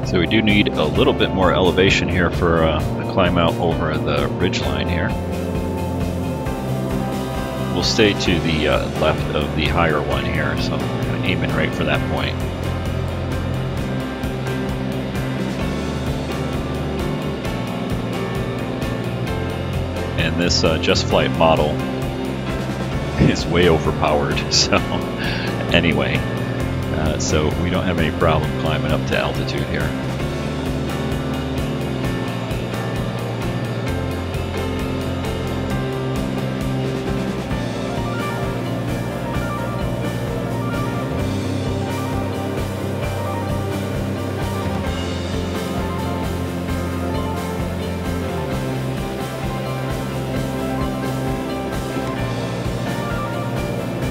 So we do need a little bit more elevation here for a climb out over the ridgeline here. We'll stay to the left of the higher one here, so I'm kind of aiming right for that point. And this Just Flight model is way overpowered, so anyway. So we don't have any problem climbing up to altitude here.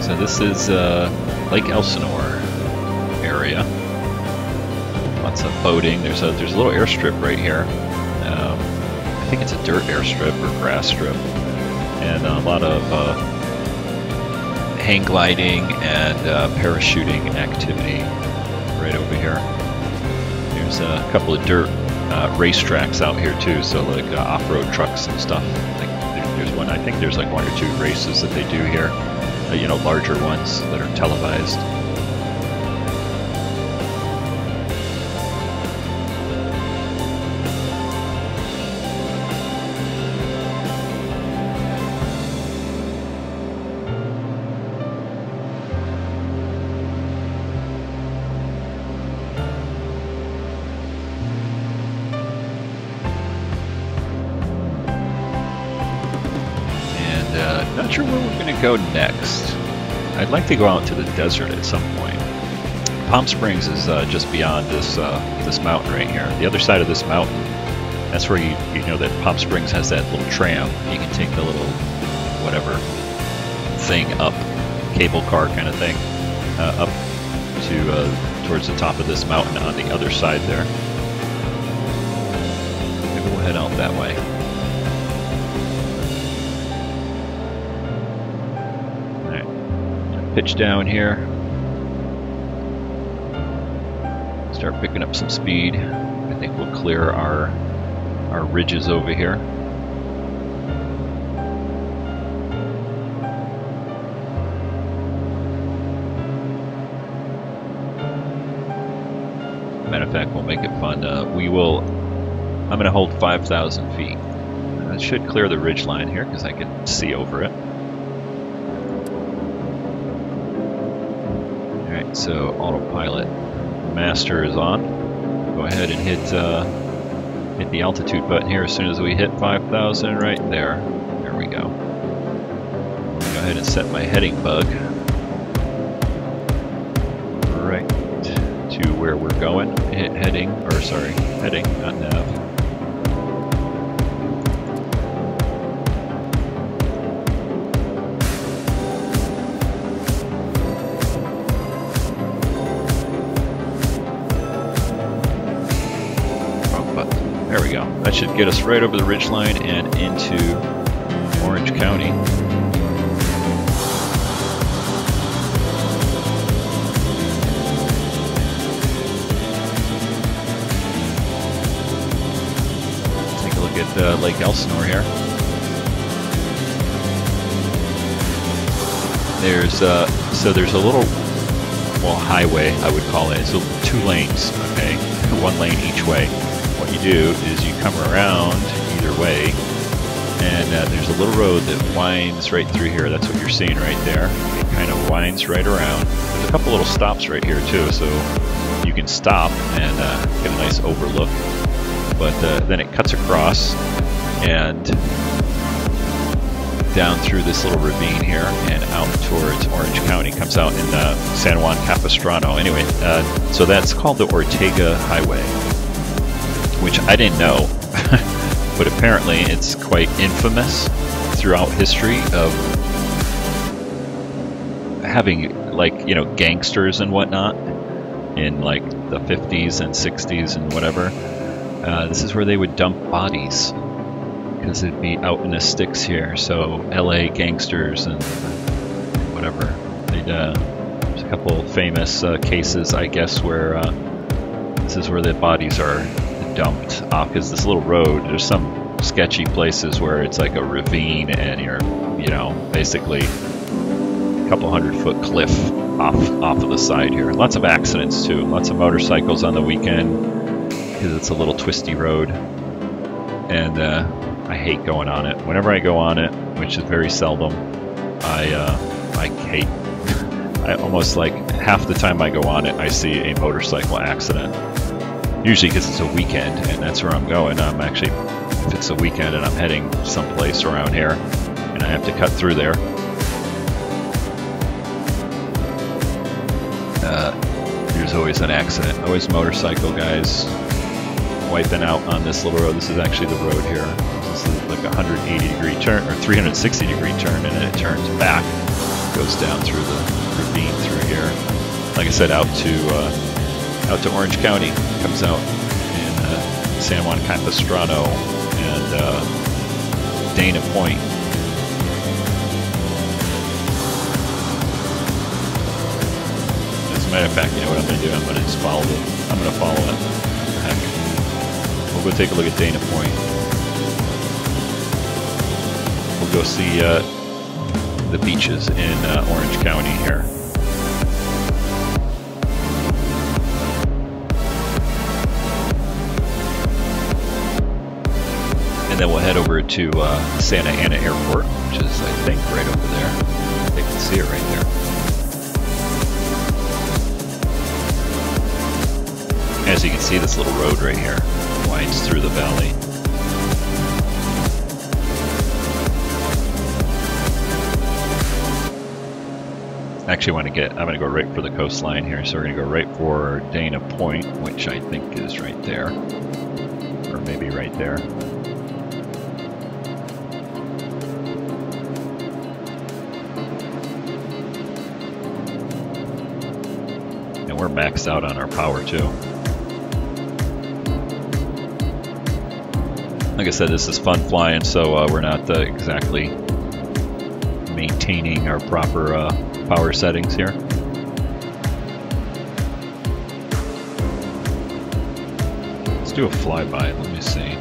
So this is Lake Elsinore area. lots of boating. There's a little airstrip right here. I think it's a dirt airstrip or grass strip, and a lot of hang gliding and parachuting activity right over here. There's a couple of dirt racetracks out here too, so like off-road trucks and stuff. Like there's one. I think there's like 1 or 2 races that they do here. You know, larger ones that are televised. Not sure where we're going to go next. I'd like to go out to the desert at some point. Palm Springs is just beyond this this mountain right here. The other side of this mountain, that's where you know that Palm Springs has that little tram. You can take the little whatever thing up, cable car kind of thing, up to towards the top of this mountain on the other side there. Maybe we'll head out that way. Pitch down here, start picking up some speed. I think we'll clear our ridges over here. Matter of fact, we'll make it fun. I'm going to hold 5,000 feet. That should clear the ridge line here because I can see over it. So autopilot master is on. Go ahead and hit the altitude button here as soon as we hit 5,000 right there. There we go. Go ahead and set my heading bug right to where we're going. Hit heading, not nav. There we go. That should get us right over the ridgeline and into Orange County. Take a look at Lake Elsinore here. There's a little, well, highway I would call it. It's 2 lanes, okay, 1 lane each way. What you do is you come around either way, and there's a little road that winds right through here. That's what you're seeing right there. It kind of winds right around. There's a couple little stops right here too, so you can stop and get a nice overlook. But then it cuts across and down through this little ravine here and out towards Orange County. Comes out in San Juan Capistrano. Anyway, so that's called the Ortega Highway, which I didn't know, but apparently it's quite infamous throughout history of having, like, you know, gangsters and whatnot in like the 50s and 60s and whatever. This is where they would dump bodies because it'd be out in the sticks here. So LA gangsters and whatever. There's a couple famous cases, I guess, where this is where the bodies are dumped off, because this little road, there's some sketchy places where it's like a ravine and you're, you know, basically a couple 100-foot cliff off of the side here. Lots of accidents too, lots of motorcycles on the weekend because it's a little twisty road, and I hate going on it. Whenever I go on it, which is very seldom, I hate I almost, like, half the time I go on it I see a motorcycle accident. Usually because it's a weekend and that's where I'm going. I'm actually, if it's a weekend and I'm heading someplace around here and I have to cut through there, there's always an accident. Always motorcycle guys wiping out on this little road. This is actually the road here. This is like a 180-degree turn or 360-degree turn, and then it turns back, goes down through the ravine through here. Like I said, out out to Orange County. Comes out in San Juan Capistrano and Dana Point. As a matter of fact, you know what I'm going to do? I'm going to just follow it. I'm going to follow it. Heck. We'll go take a look at Dana Point. We'll go see the beaches in Orange County here. And then we'll head over to Santa Ana Airport, which is, I think, right over there. They can see it right there. As you can see, this little road right here winds through the valley. Actually, I'm going to go right for the coastline here, so we're going to go right for Dana Point, which I think is right there, or maybe right there. And we're maxed out on our power too. Like I said, this is fun flying, so we're not exactly maintaining our proper power settings here. Let's do a flyby. Let me see.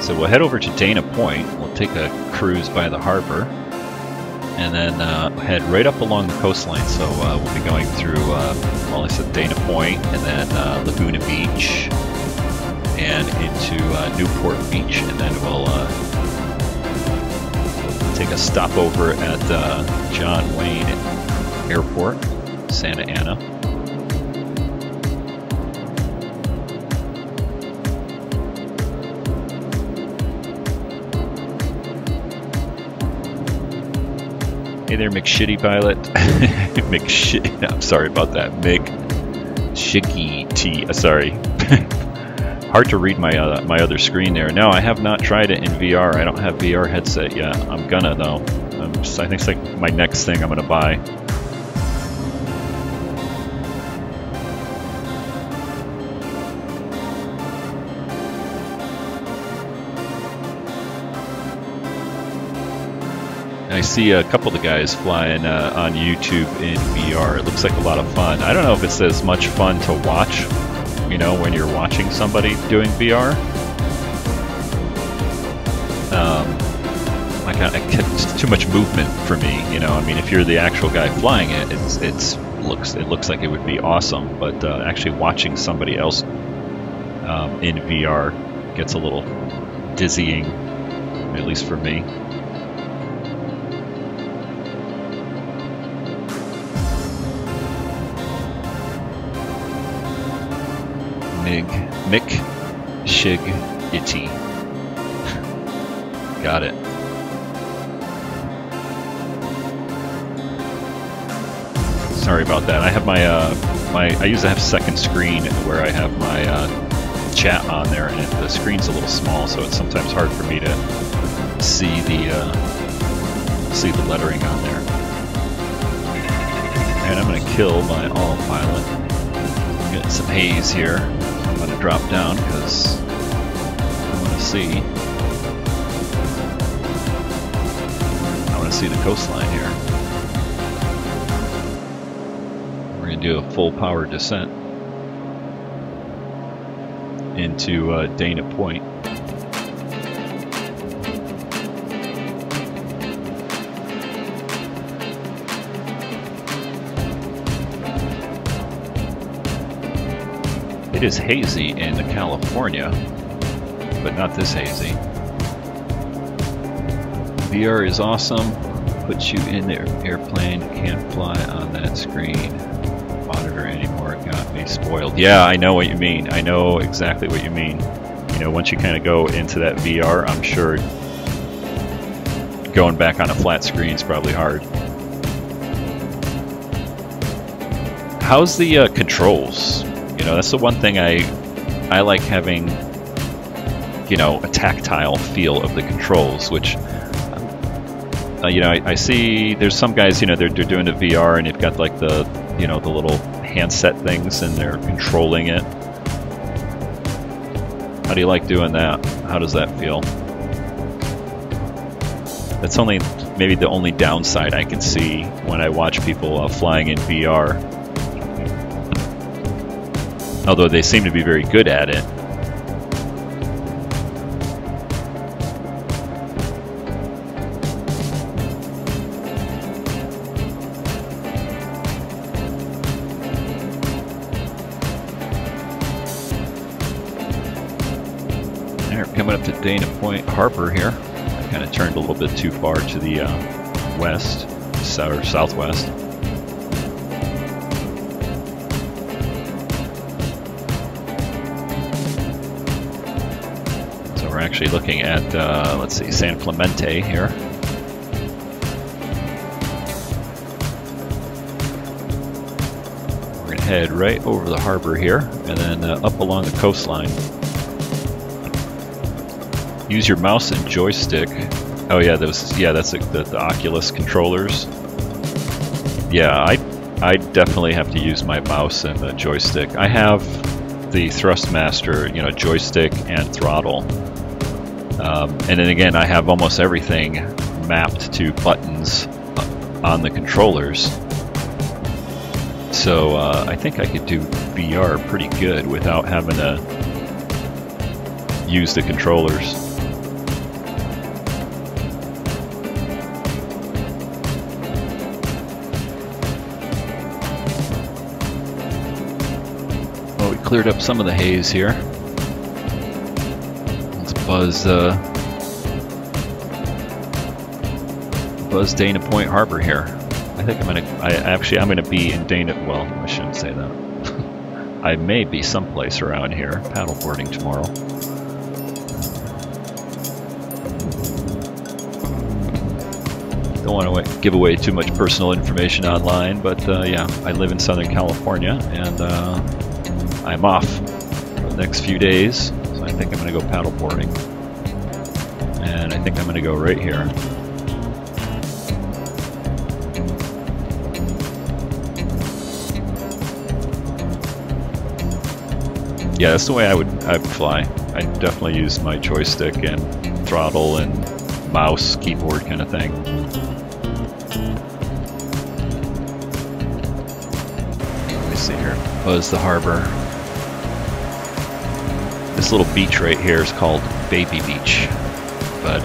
So we'll head over to Dana Point. We'll take a cruise by the harbor and then head right up along the coastline. So we'll be going through, well, I said Dana Point and then Laguna Beach and into Newport Beach, and then we'll take a stop over at John Wayne Airport, Santa Ana. Hey there, McShitty pilot. I'm sorry about that. McShicky. Sorry. Hard to read my other screen there. No, I have not tried it in VR. I don't have VR headset yet. I'm gonna though. I think it's like my next thing I'm gonna buy. I see a couple of the guys flying on YouTube in VR. It looks like a lot of fun. I don't know if it's as much fun to watch, you know, when you're watching somebody doing VR. It's too much movement for me, you know. I mean, if you're the actual guy flying it, it looks like it would be awesome. But actually watching somebody else in VR gets a little dizzying, at least for me. McShiggity. Got it. Sorry about that. I have my I usually have a second screen where I have my chat on there, and the screen's a little small, so it's sometimes hard for me to see the lettering on there. And I'm going to kill my autopilot. Get some haze here. I'm going to drop down because I want to see. I want to see the coastline here. We're going to do a full power descent into Dana Point. It is hazy in California, but not this hazy. VR is awesome. Puts you in the airplane. Can't fly on that screen. Monitor anymore. Got me spoiled. Yeah, I know what you mean. I know exactly what you mean. You know, once you kind of go into that VR, I'm sure going back on a flat screen is probably hard. how's the controls? You know, that's the one thing I like having, you know, a tactile feel of the controls, which, you know, I see there's some guys, you know, they're doing the VR and you've got like the, you know, the little handset things and they're controlling it. How do you like doing that? How does that feel? That's only maybe the only downside I can see when I watch people flying in VR. Although they seem to be very good at it. There, coming up to Dana Point Harbor here. Kind of turned a little bit too far to the west, or southwest. So we're actually looking at, let's see, San Clemente here. We're going to head right over the harbor here, and then up along the coastline. Use your mouse and joystick. Oh yeah, those. Yeah, that's the Oculus controllers. Yeah, I definitely have to use my mouse and the joystick. I have the Thrustmaster, you know, joystick and throttle. And then again, I have almost everything mapped to buttons on the controllers. So I think I could do VR pretty good without having to use the controllers. Cleared up some of the haze here. Let's buzz Dana Point Harbor here. I think I'm gonna be in Dana. Well, I shouldn't say that. I may be someplace around here paddleboarding tomorrow. Don't want to give away too much personal information online, but yeah, I live in Southern California and. I'm off for the next few days, so I think I'm going to go paddleboarding. And I think I'm going to go right here. Yeah, that's the way I would fly. I'd definitely use my joystick and throttle and mouse, keyboard kind of thing. Let me see here. Buzz the harbor. This little beach right here is called Baby Beach, but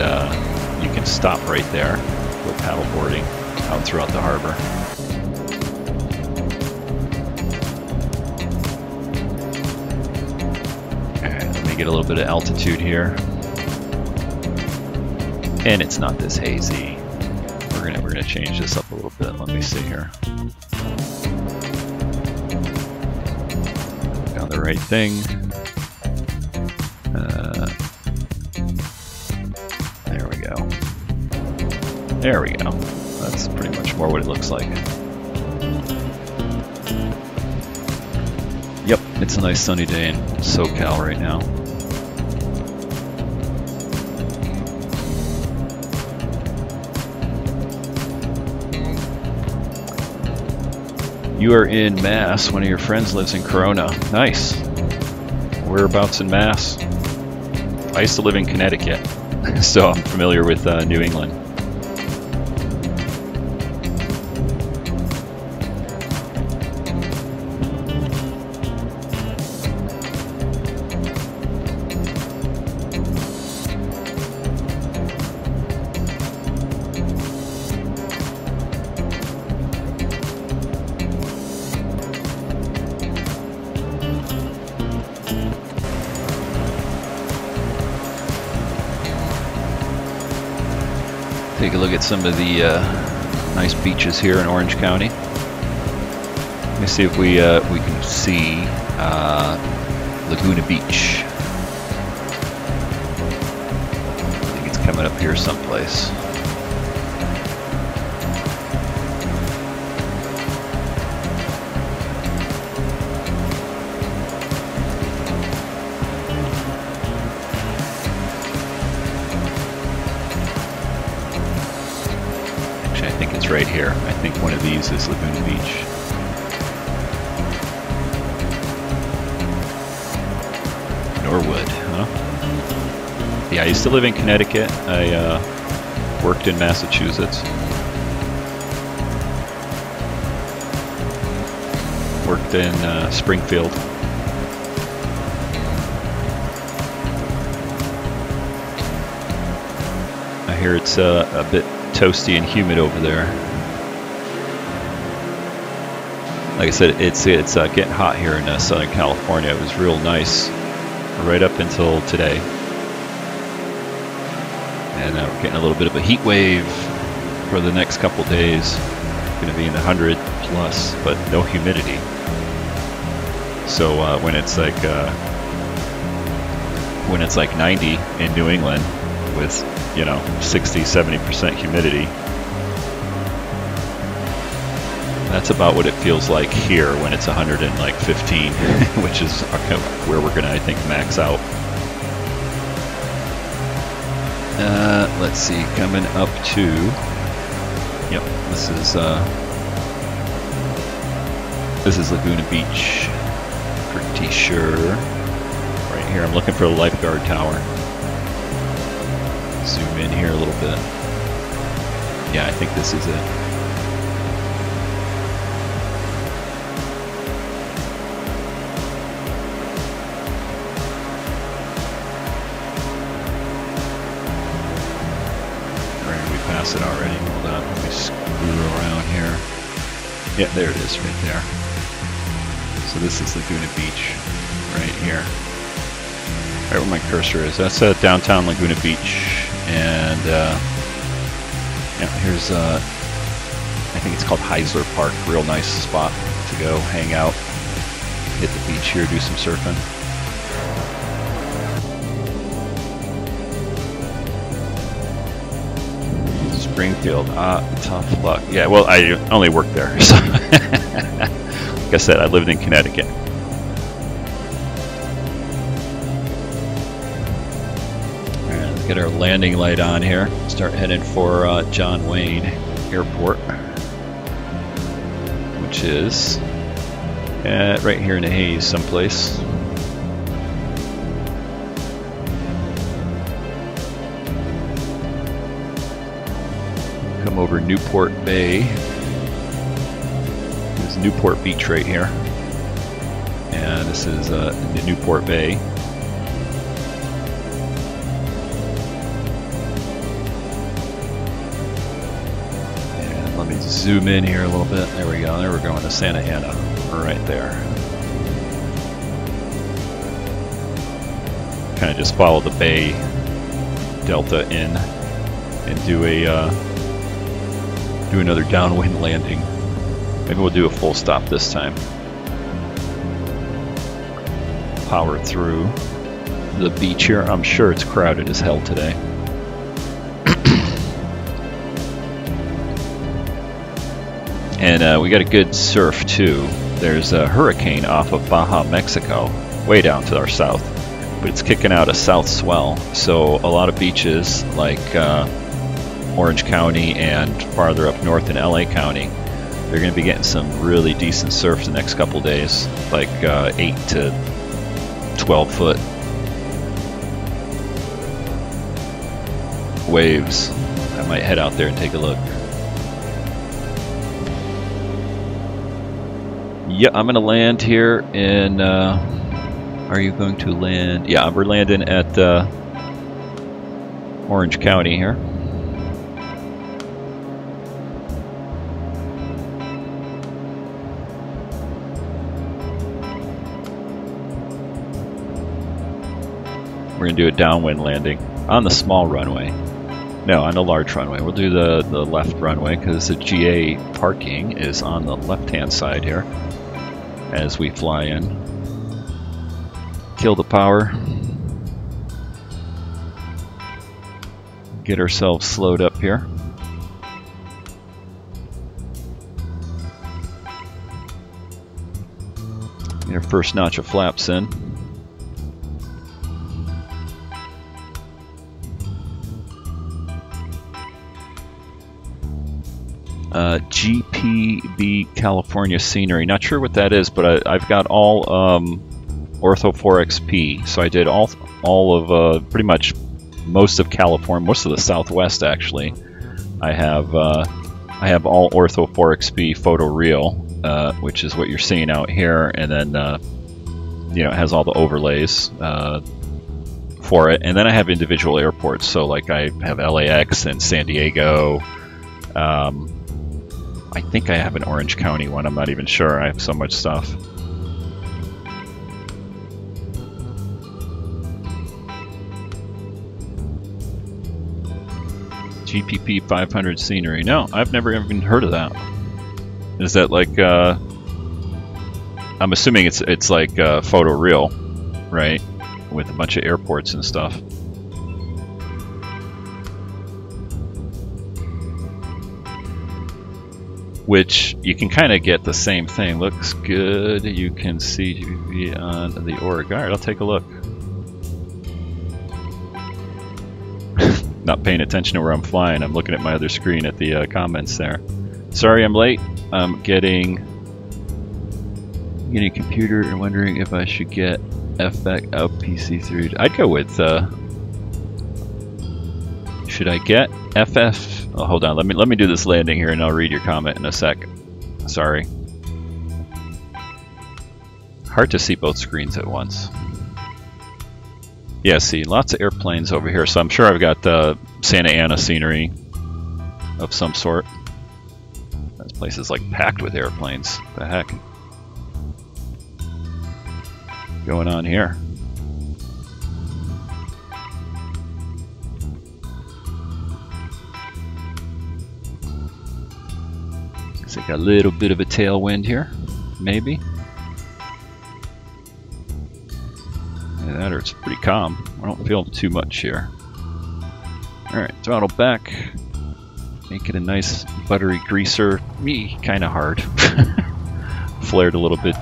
you can stop right there, go paddleboarding out throughout the harbor. Okay, let me get a little bit of altitude here, and it's not this hazy. We're gonna change this up a little bit. Let me see here. Found the right thing. There we go. There we go. That's pretty much more what it looks like. Yep, it's a nice sunny day in SoCal right now. You are in Mass. One of your friends lives in Corona. Nice. Whereabouts in Mass? I used to live in Connecticut, so I'm familiar with New England. Take a look at some of the nice beaches here in Orange County. Let me see if we can see Laguna Beach. I think it's coming up here someplace. Actually, I think it's right here. I think one of these is Laguna Beach. Norwood, huh? Yeah, I used to live in Connecticut. I worked in Massachusetts. Worked in Springfield. I hear it's a bit toasty and humid over there. Like I said, it's getting hot here in Southern California. It was real nice right up until today. And we're getting a little bit of a heat wave for the next couple days. It's going to be in the 100 plus, but no humidity. So when it's like 90 in New England with 60-70% humidity, that's about what it feels like here when it's 115, which is where we're gonna, I think, max out. Let's see, coming up to, yep, this is Laguna Beach, pretty sure. Right here, I'm looking for the lifeguard tower. Zoom in here a little bit. Yeah, I think this is it. It already. Hold on, let me screw around here. Yeah, there it is, right there. So this is Laguna Beach, right here. Right where my cursor is. That's downtown Laguna Beach, and yeah, here's I think it's called Heisler Park. Real nice spot to go hang out, hit the beach here, do some surfing. Springfield, tough luck. Yeah, well, I only worked there, so like I said, I lived in Connecticut. Alright, let's get our landing light on here. Start heading for John Wayne Airport, which is right here in the Haze someplace. Come over Newport Bay. There's Newport Beach right here, and this is the Newport Bay. And let me zoom in here a little bit. There we go. There we're going to Santa Ana, right there. Kind of just follow the bay delta in and do another downwind landing. Maybe we'll do a full stop this time. Power through the beach here. I'm sure it's crowded as hell today. And we got a good surf too. There's a hurricane off of Baja, Mexico, way down to our south, but it's kicking out a south swell. So a lot of beaches like Orange County and farther up north in LA County, they're going to be getting some really decent surf the next couple days, like 8 to 12 foot waves. I might head out there and take a look. Yeah, I'm going to land here in, are you going to land? Yeah, we're landing at Orange County here. We're going to do a downwind landing on the small runway. No, on the large runway. We'll do the left runway because the GA parking is on the left-hand side here as we fly in. Kill the power. Get ourselves slowed up here. Get our first notch of flaps in. GPB California scenery. Not sure what that is, but I've got all Ortho 4XP. So I did all of pretty much most of California, most of the Southwest actually. I have all Ortho 4XP photoreal, which is what you're seeing out here, and then you know, it has all the overlays for it. And then I have individual airports. So like I have LAX and San Diego. I think I have an Orange County one. I'm not even sure. I have so much stuff. GPP 500 scenery. No, I've never even heard of that. Is that like? I'm assuming it's like photoreal, right? With a bunch of airports and stuff. Which you can kind of get the same thing. Looks good. You can see GPP on the org. Alright, I'll take a look. Not paying attention to where I'm flying. I'm looking at my other screen at the comments there. Sorry I'm late. I'm getting a computer and wondering if I should get FX out PC3. I'd go with should I get FF? Oh, hold on. Let me do this landing here, and I'll read your comment in a sec. Sorry. Hard to see both screens at once. Yeah, see, lots of airplanes over here. So I'm sure I've got the Santa Ana scenery of some sort. This place is like packed with airplanes. What the heck? What's going on here? Looks like a little bit of a tailwind here, maybe. Yeah, that or it's pretty calm. I don't feel too much here. Alright, throttle back. Make it a nice buttery greaser. Me, kind of hard. Flared a little bit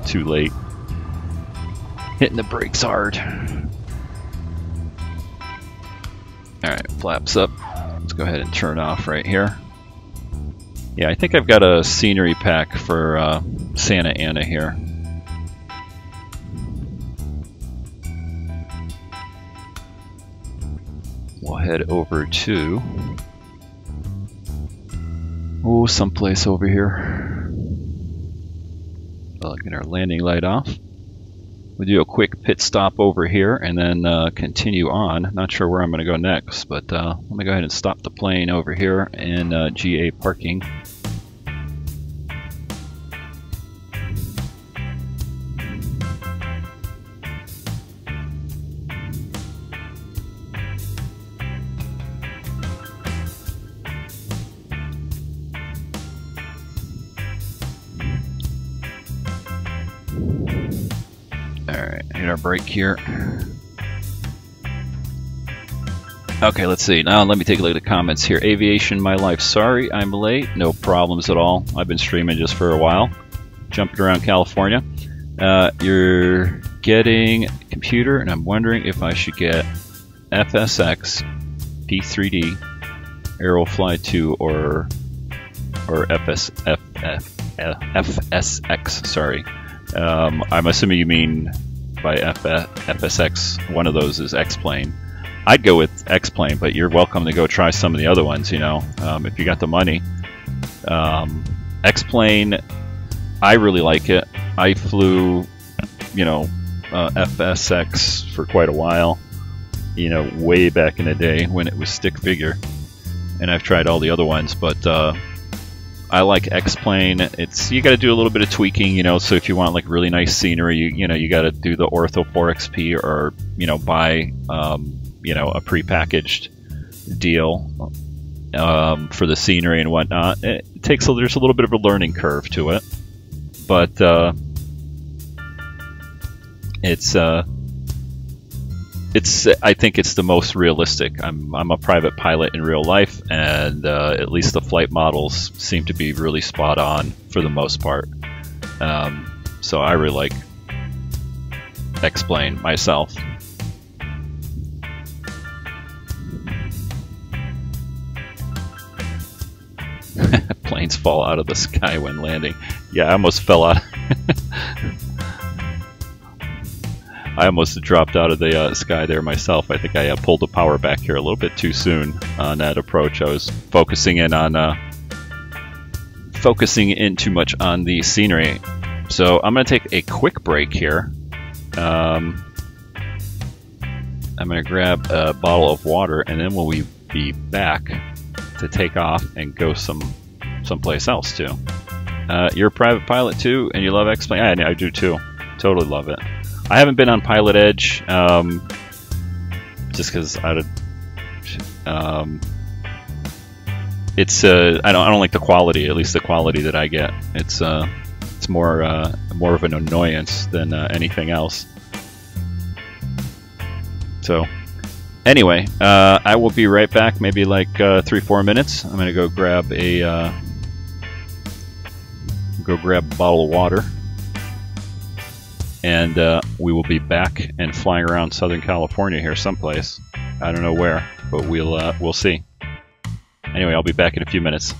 too late. Hitting the brakes hard. Alright, flaps up. Let's go ahead and turn off right here. Yeah, I think I've got a scenery pack for Santa Ana here. We'll head over to someplace over here. I'll get our landing light off. We'll do a quick pit stop over here and then continue on. Not sure where I'm going to go next, but let me go ahead and stop the plane over here in GA parking. Alright, hit our brake here. Okay, let's see. Now let me take a look at the comments here. Aviation, my life. Sorry I'm late. No problems at all. I've been streaming just for a while. Jumping around California. You're getting a computer, and I'm wondering if I should get FSX, P3D, Aerofly 2, or FSX, sorry. I'm assuming you mean by FSX, one of those is X-Plane. I'd go with X-Plane, but you're welcome to go try some of the other ones, you know, if you got the money. X-Plane, I really like it. I flew, you know, FSX for quite a while, you know, way back in the day when it was stick figure. And I've tried all the other ones, but I like X-Plane. It's, you got to do a little bit of tweaking, you know. So if you want like really nice scenery, you know, you got to do the Ortho 4XP or, you know, buy you know, a prepackaged deal for the scenery and whatnot. It takes there's a little bit of a learning curve to it, but it's I think it's the most realistic. I'm a private pilot in real life, and at least the flight models seem to be really spot on for the most part. So I really like X-Plane myself. planes fall out of the sky when landing. Yeah, I almost fell out. I almost dropped out of the sky there myself. I think I pulled the power back here a little bit too soon on that approach. I was focusing in too much on the scenery. So I'm going to take a quick break here. I'm going to grab a bottle of water, and then we'll be back to take off and go someplace else too. You're a private pilot too, and you love X-Plane? I do too. Totally love it. I haven't been on Pilot Edge, just because I don't like the quality. At least the quality that I get. It's more of an annoyance than anything else. So anyway, I will be right back. Maybe like 3-4 minutes. I'm gonna go grab a bottle of water. And we will be back and flying around Southern California here someplace. I don't know where, but we'll see. Anyway, I'll be back in a few minutes.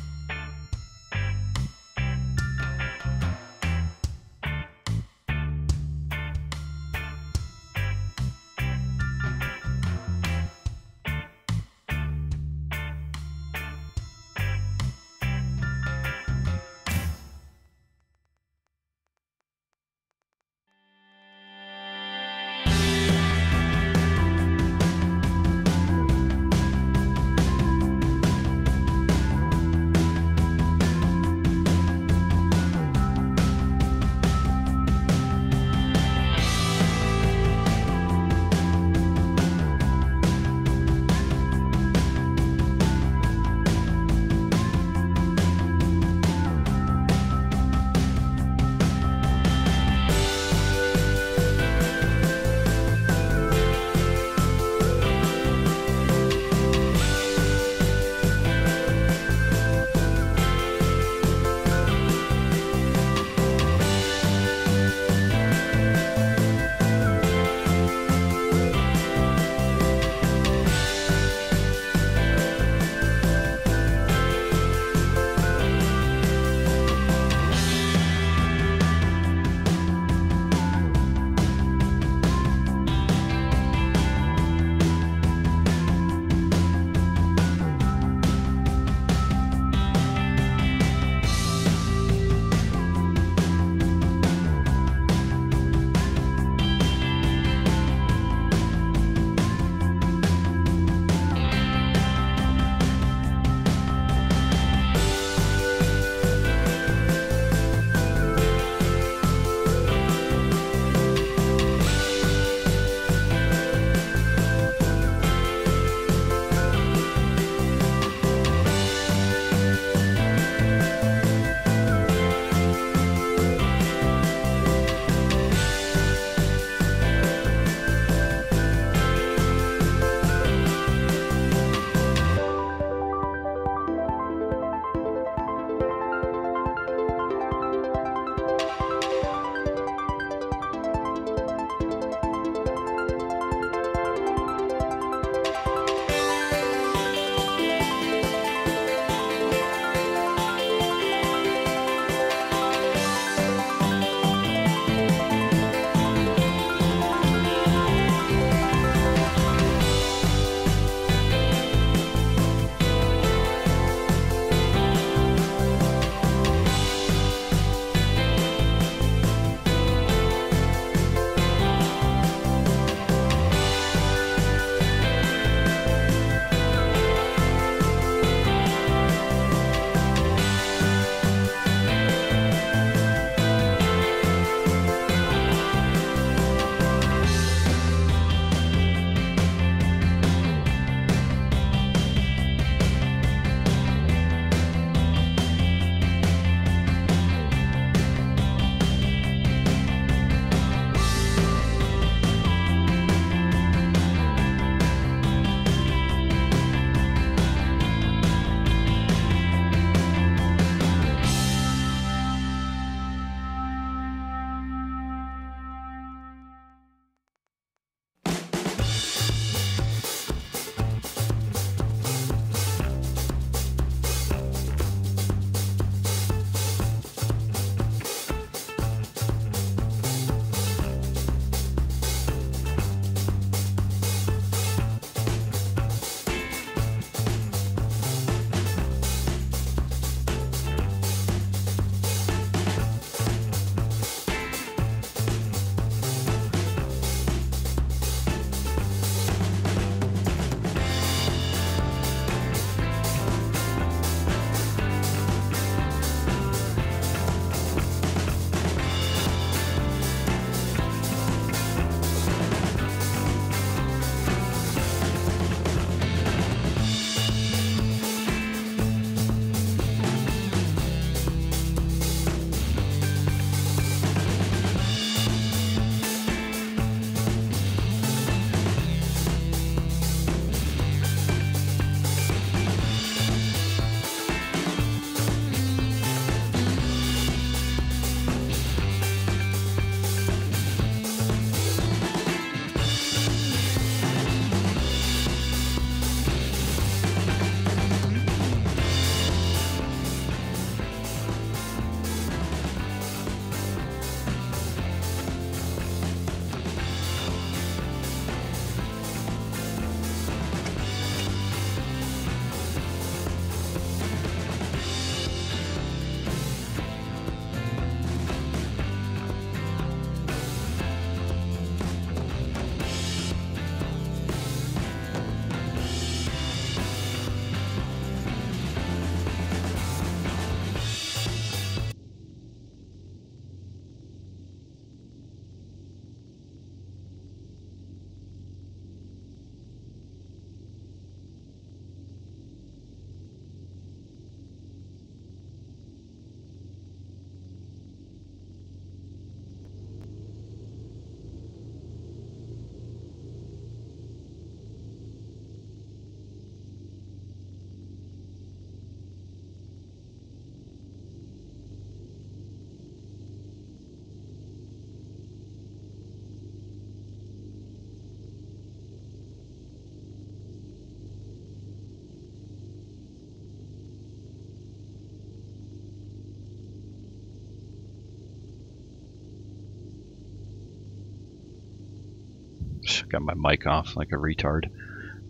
Whoops, got my mic off like a retard.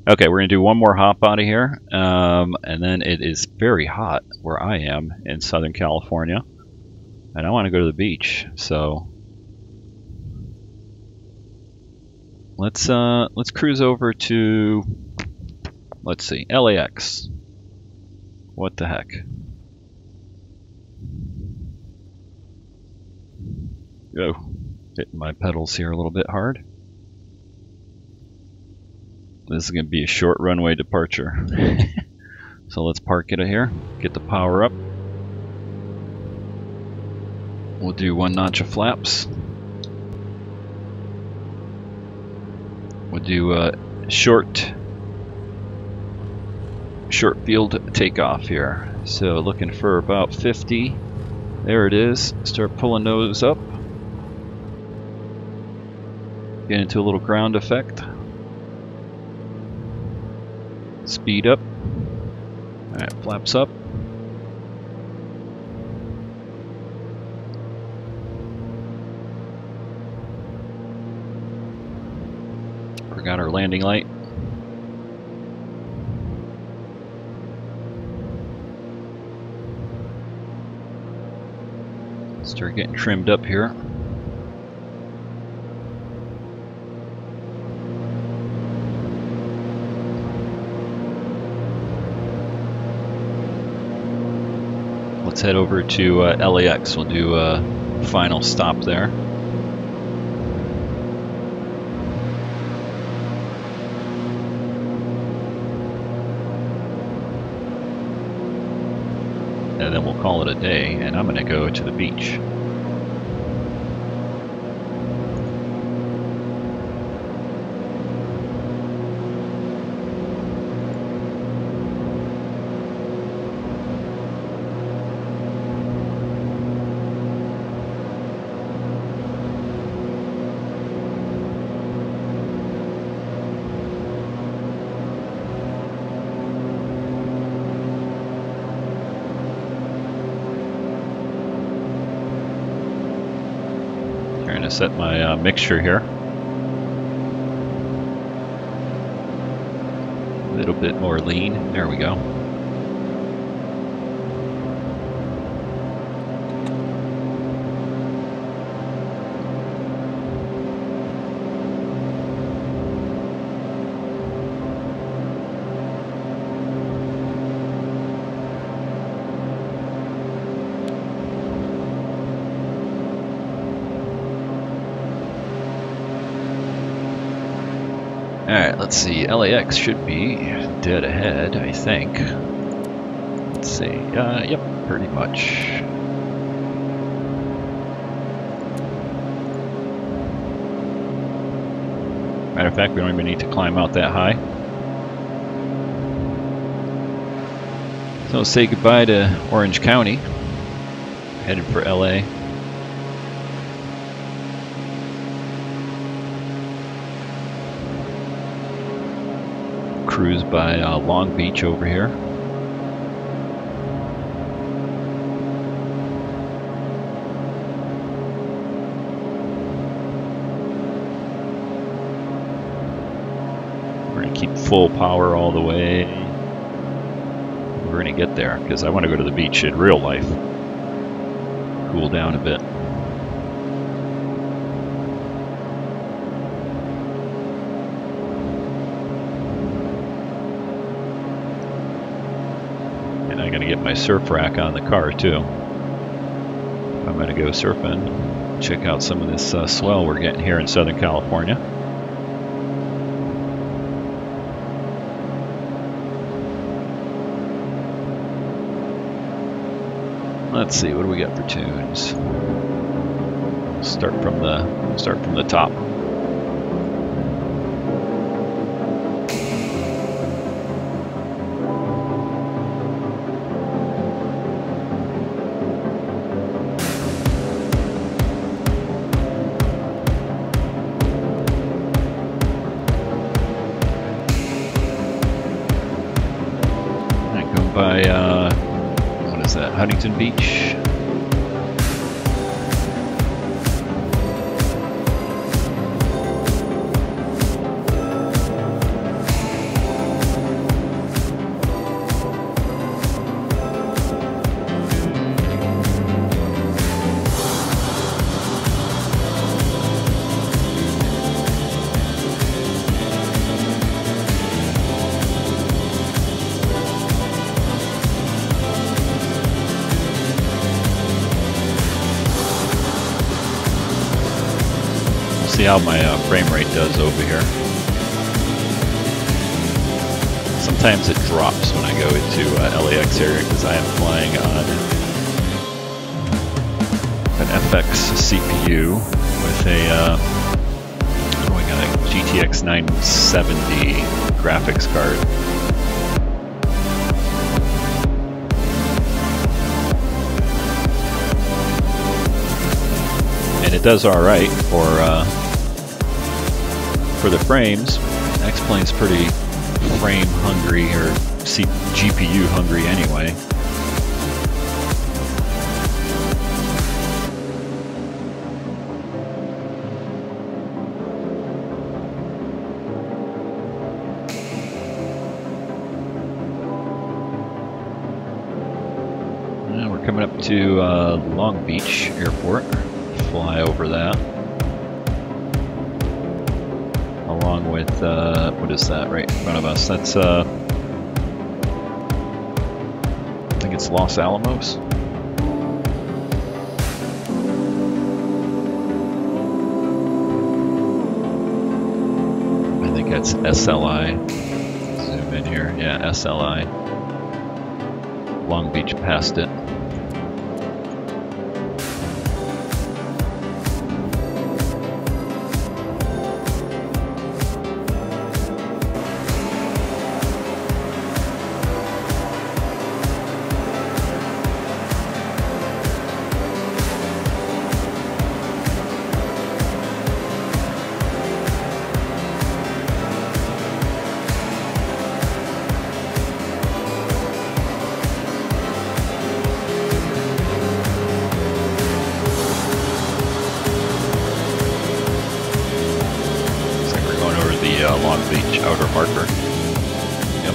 Okay, we're gonna do one more hop out of here, and then it is very hot where I am in Southern California, and I want to go to the beach. So let's cruise over to, let's see, LAX. What the heck? Oh, hitting my pedals here a little bit hard. This is going to be a short runway departure. So let's park it here, get the power up. We'll do 1 notch of flaps. We'll do a short field takeoff here. So looking for about 50. There it is. Start pulling those up. Get into a little ground effect. Speed up. Alright, flaps up. Forgot our landing light. Start getting trimmed up here. Let's head over to LAX. We'll do a final stop there. And then we'll call it a day, and I'm going to go to the beach. Trying to set my mixture here. A little bit more lean. There we go. Alright, let's see. LAX should be dead ahead, I think. Let's see. Yep, pretty much. Matter of fact, we don't even need to climb out that high. So let's say goodbye to Orange County. Headed for LA. Cruise by Long Beach over here. We're going to keep full power all the way. We're going to get there because I want to go to the beach in real life. Cool down a bit. I'm going to get my surf rack on the car too. I'm going to go surfing, check out some of this swell we're getting here in Southern California. Let's see, what do we got for tunes? Start from the top. By, what is that, Huntington Beach? how my frame rate does over here. Sometimes it drops when I go into LAX area because I am flying on an FX CPU with a GTX 970 graphics card. And it does all right for the frames. X-Plane's pretty frame hungry, or GPU hungry anyway. And we're coming up to Long Beach Airport. Fly over that, along with what is that right in front of us? That's I think it's Los Alamos. I think that's SLI. Zoom in here. Yeah, SLI. Long Beach passed it. Long Beach outer marker. Yep.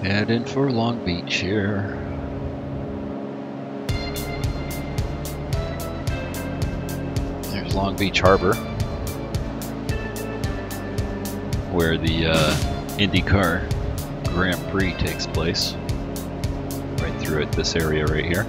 Heading for Long Beach here. There's Long Beach Harbor, where the IndyCar Grand Prix takes place. Right through it, this area right here.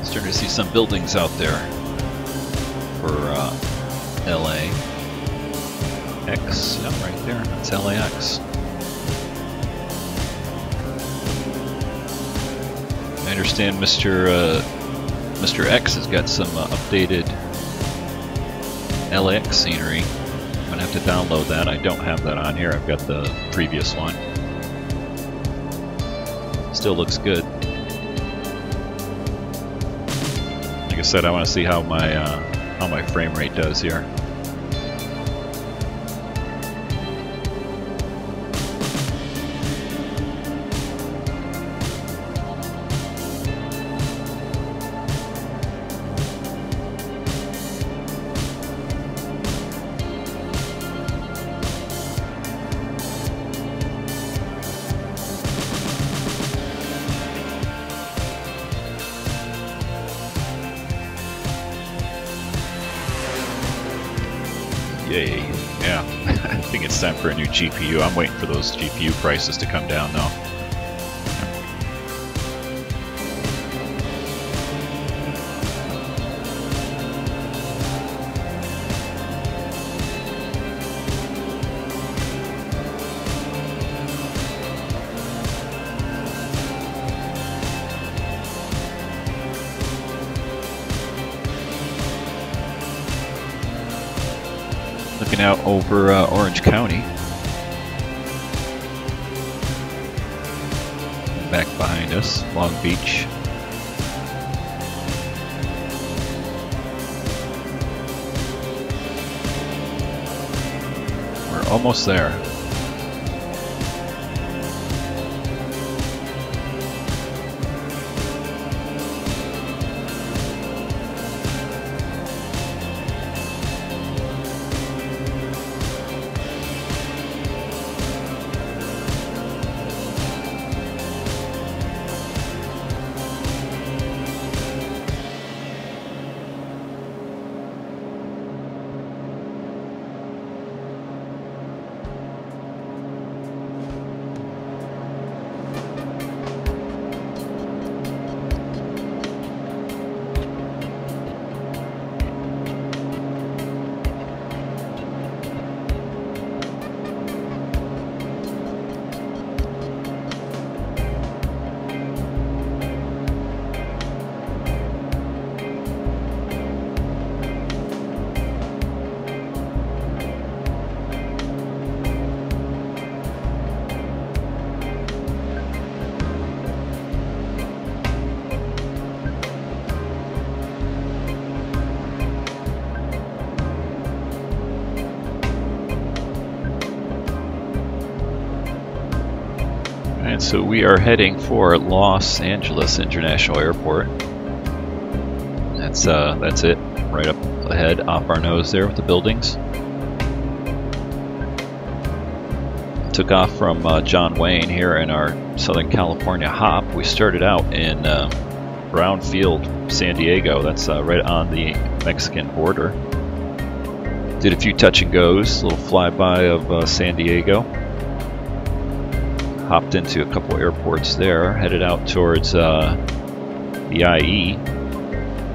Starting to see some buildings out there for LAX. Yeah, right there. That's LAX. I understand Mr. X has got some updated LAX scenery. I'm gonna have to download that. I don't have that on here. I've got the previous one. Still looks good. Like I said, I want to see how my frame rate does here. Yay. Yeah, I think it's time for a new GPU. I'm waiting for those GPU prices to come down though. Looking out over Orange County. Back behind us, Long Beach. We're almost there. And so we are heading for Los Angeles International Airport. That's it, right up ahead, off our nose there with the buildings. Took off from John Wayne here in our Southern California hop. We started out in Brownfield, San Diego. That's right on the Mexican border. Did a few touch and goes, a little flyby of San Diego. Hopped into a couple airports there, headed out towards the IE,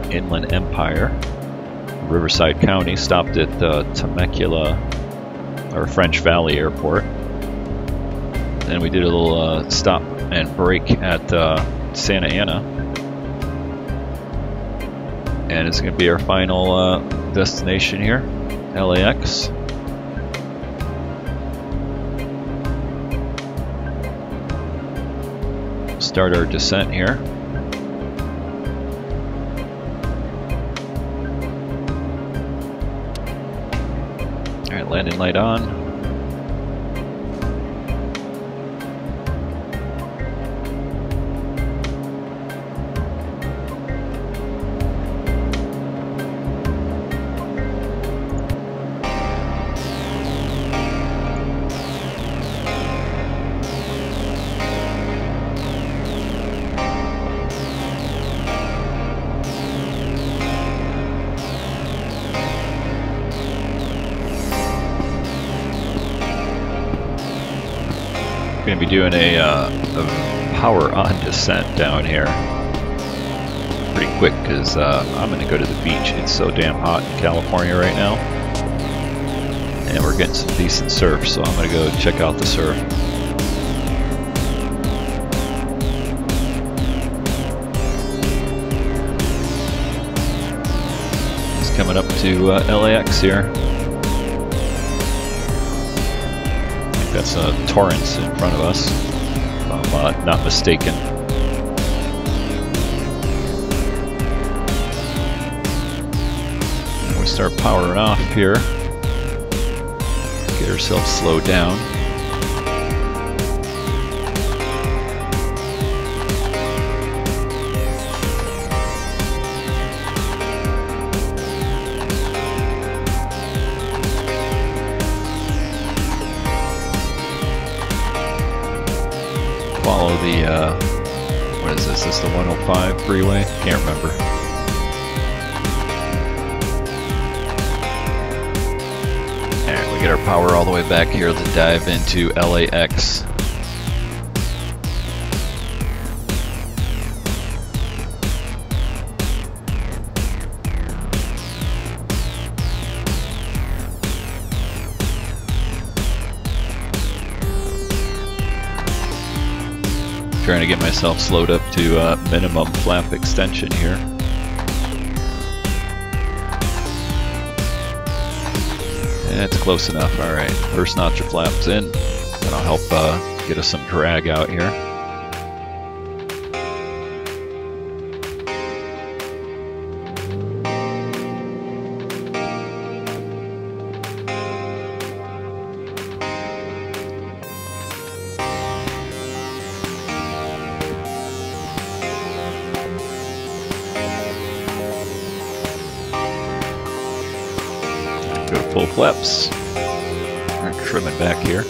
Inland Empire, Riverside County, stopped at Temecula, or French Valley Airport. Then we did a little stop and break at Santa Ana. And it's going to be our final destination here, LAX. Start our descent here. Alright, landing light on. Going to be doing a power on descent down here pretty quick because I'm going to go to the beach. It's so damn hot in California right now, and we're getting some decent surf, so I'm going to go check out the surf. It's coming up to LAX here. That's Torrance in front of us, if I'm not mistaken. And we start powering off here. Get ourselves slowed down. Follow the, what is this? Is this the 105 freeway? Can't remember. Alright, we get our power all the way back here to dive into LAX. Trying to get myself slowed up to minimum flap extension here. It's close enough. Alright, first notch of flaps in. That'll help get us some drag out here. Go full flaps. We're trimming back here.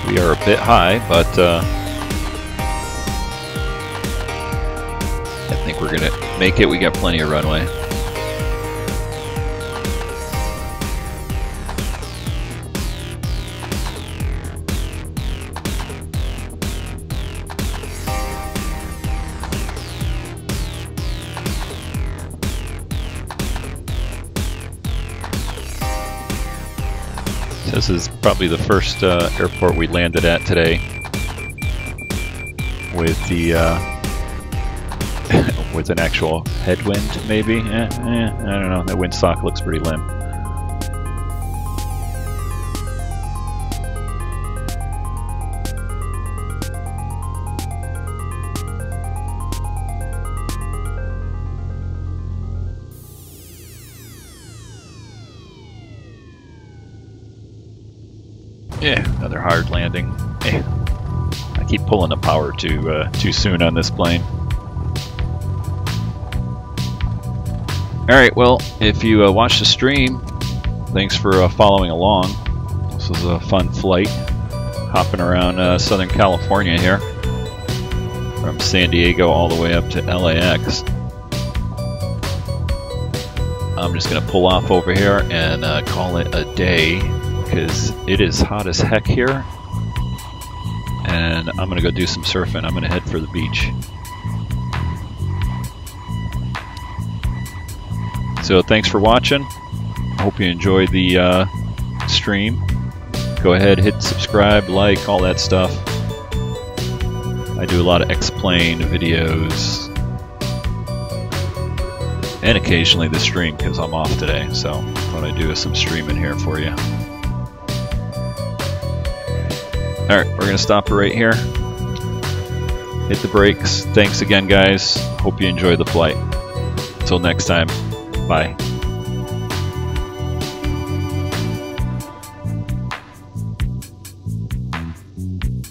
We are a bit high, but I think we're gonna make it. We got plenty of runway. This is probably the first airport we landed at today with the with an actual headwind, maybe. I don't know. That windsock looks pretty limp. Yeah, another hard landing. I keep pulling the power too soon on this plane. Alright, well, if you watched the stream, thanks for following along. This was a fun flight, hopping around Southern California here, from San Diego all the way up to LAX. I'm just going to pull off over here and call it a day, because it is hot as heck here, and I'm going to go do some surfing. I'm going to head for the beach. So thanks for watching. I hope you enjoyed the stream. Go ahead, hit subscribe, like, all that stuff. I do a lot of X-Plane videos, and occasionally the stream because I'm off today. So thought I'd do some streaming here for you. Alright, we're going to stop it right here. Hit the brakes. Thanks again, guys. Hope you enjoy the flight. Until next time, bye.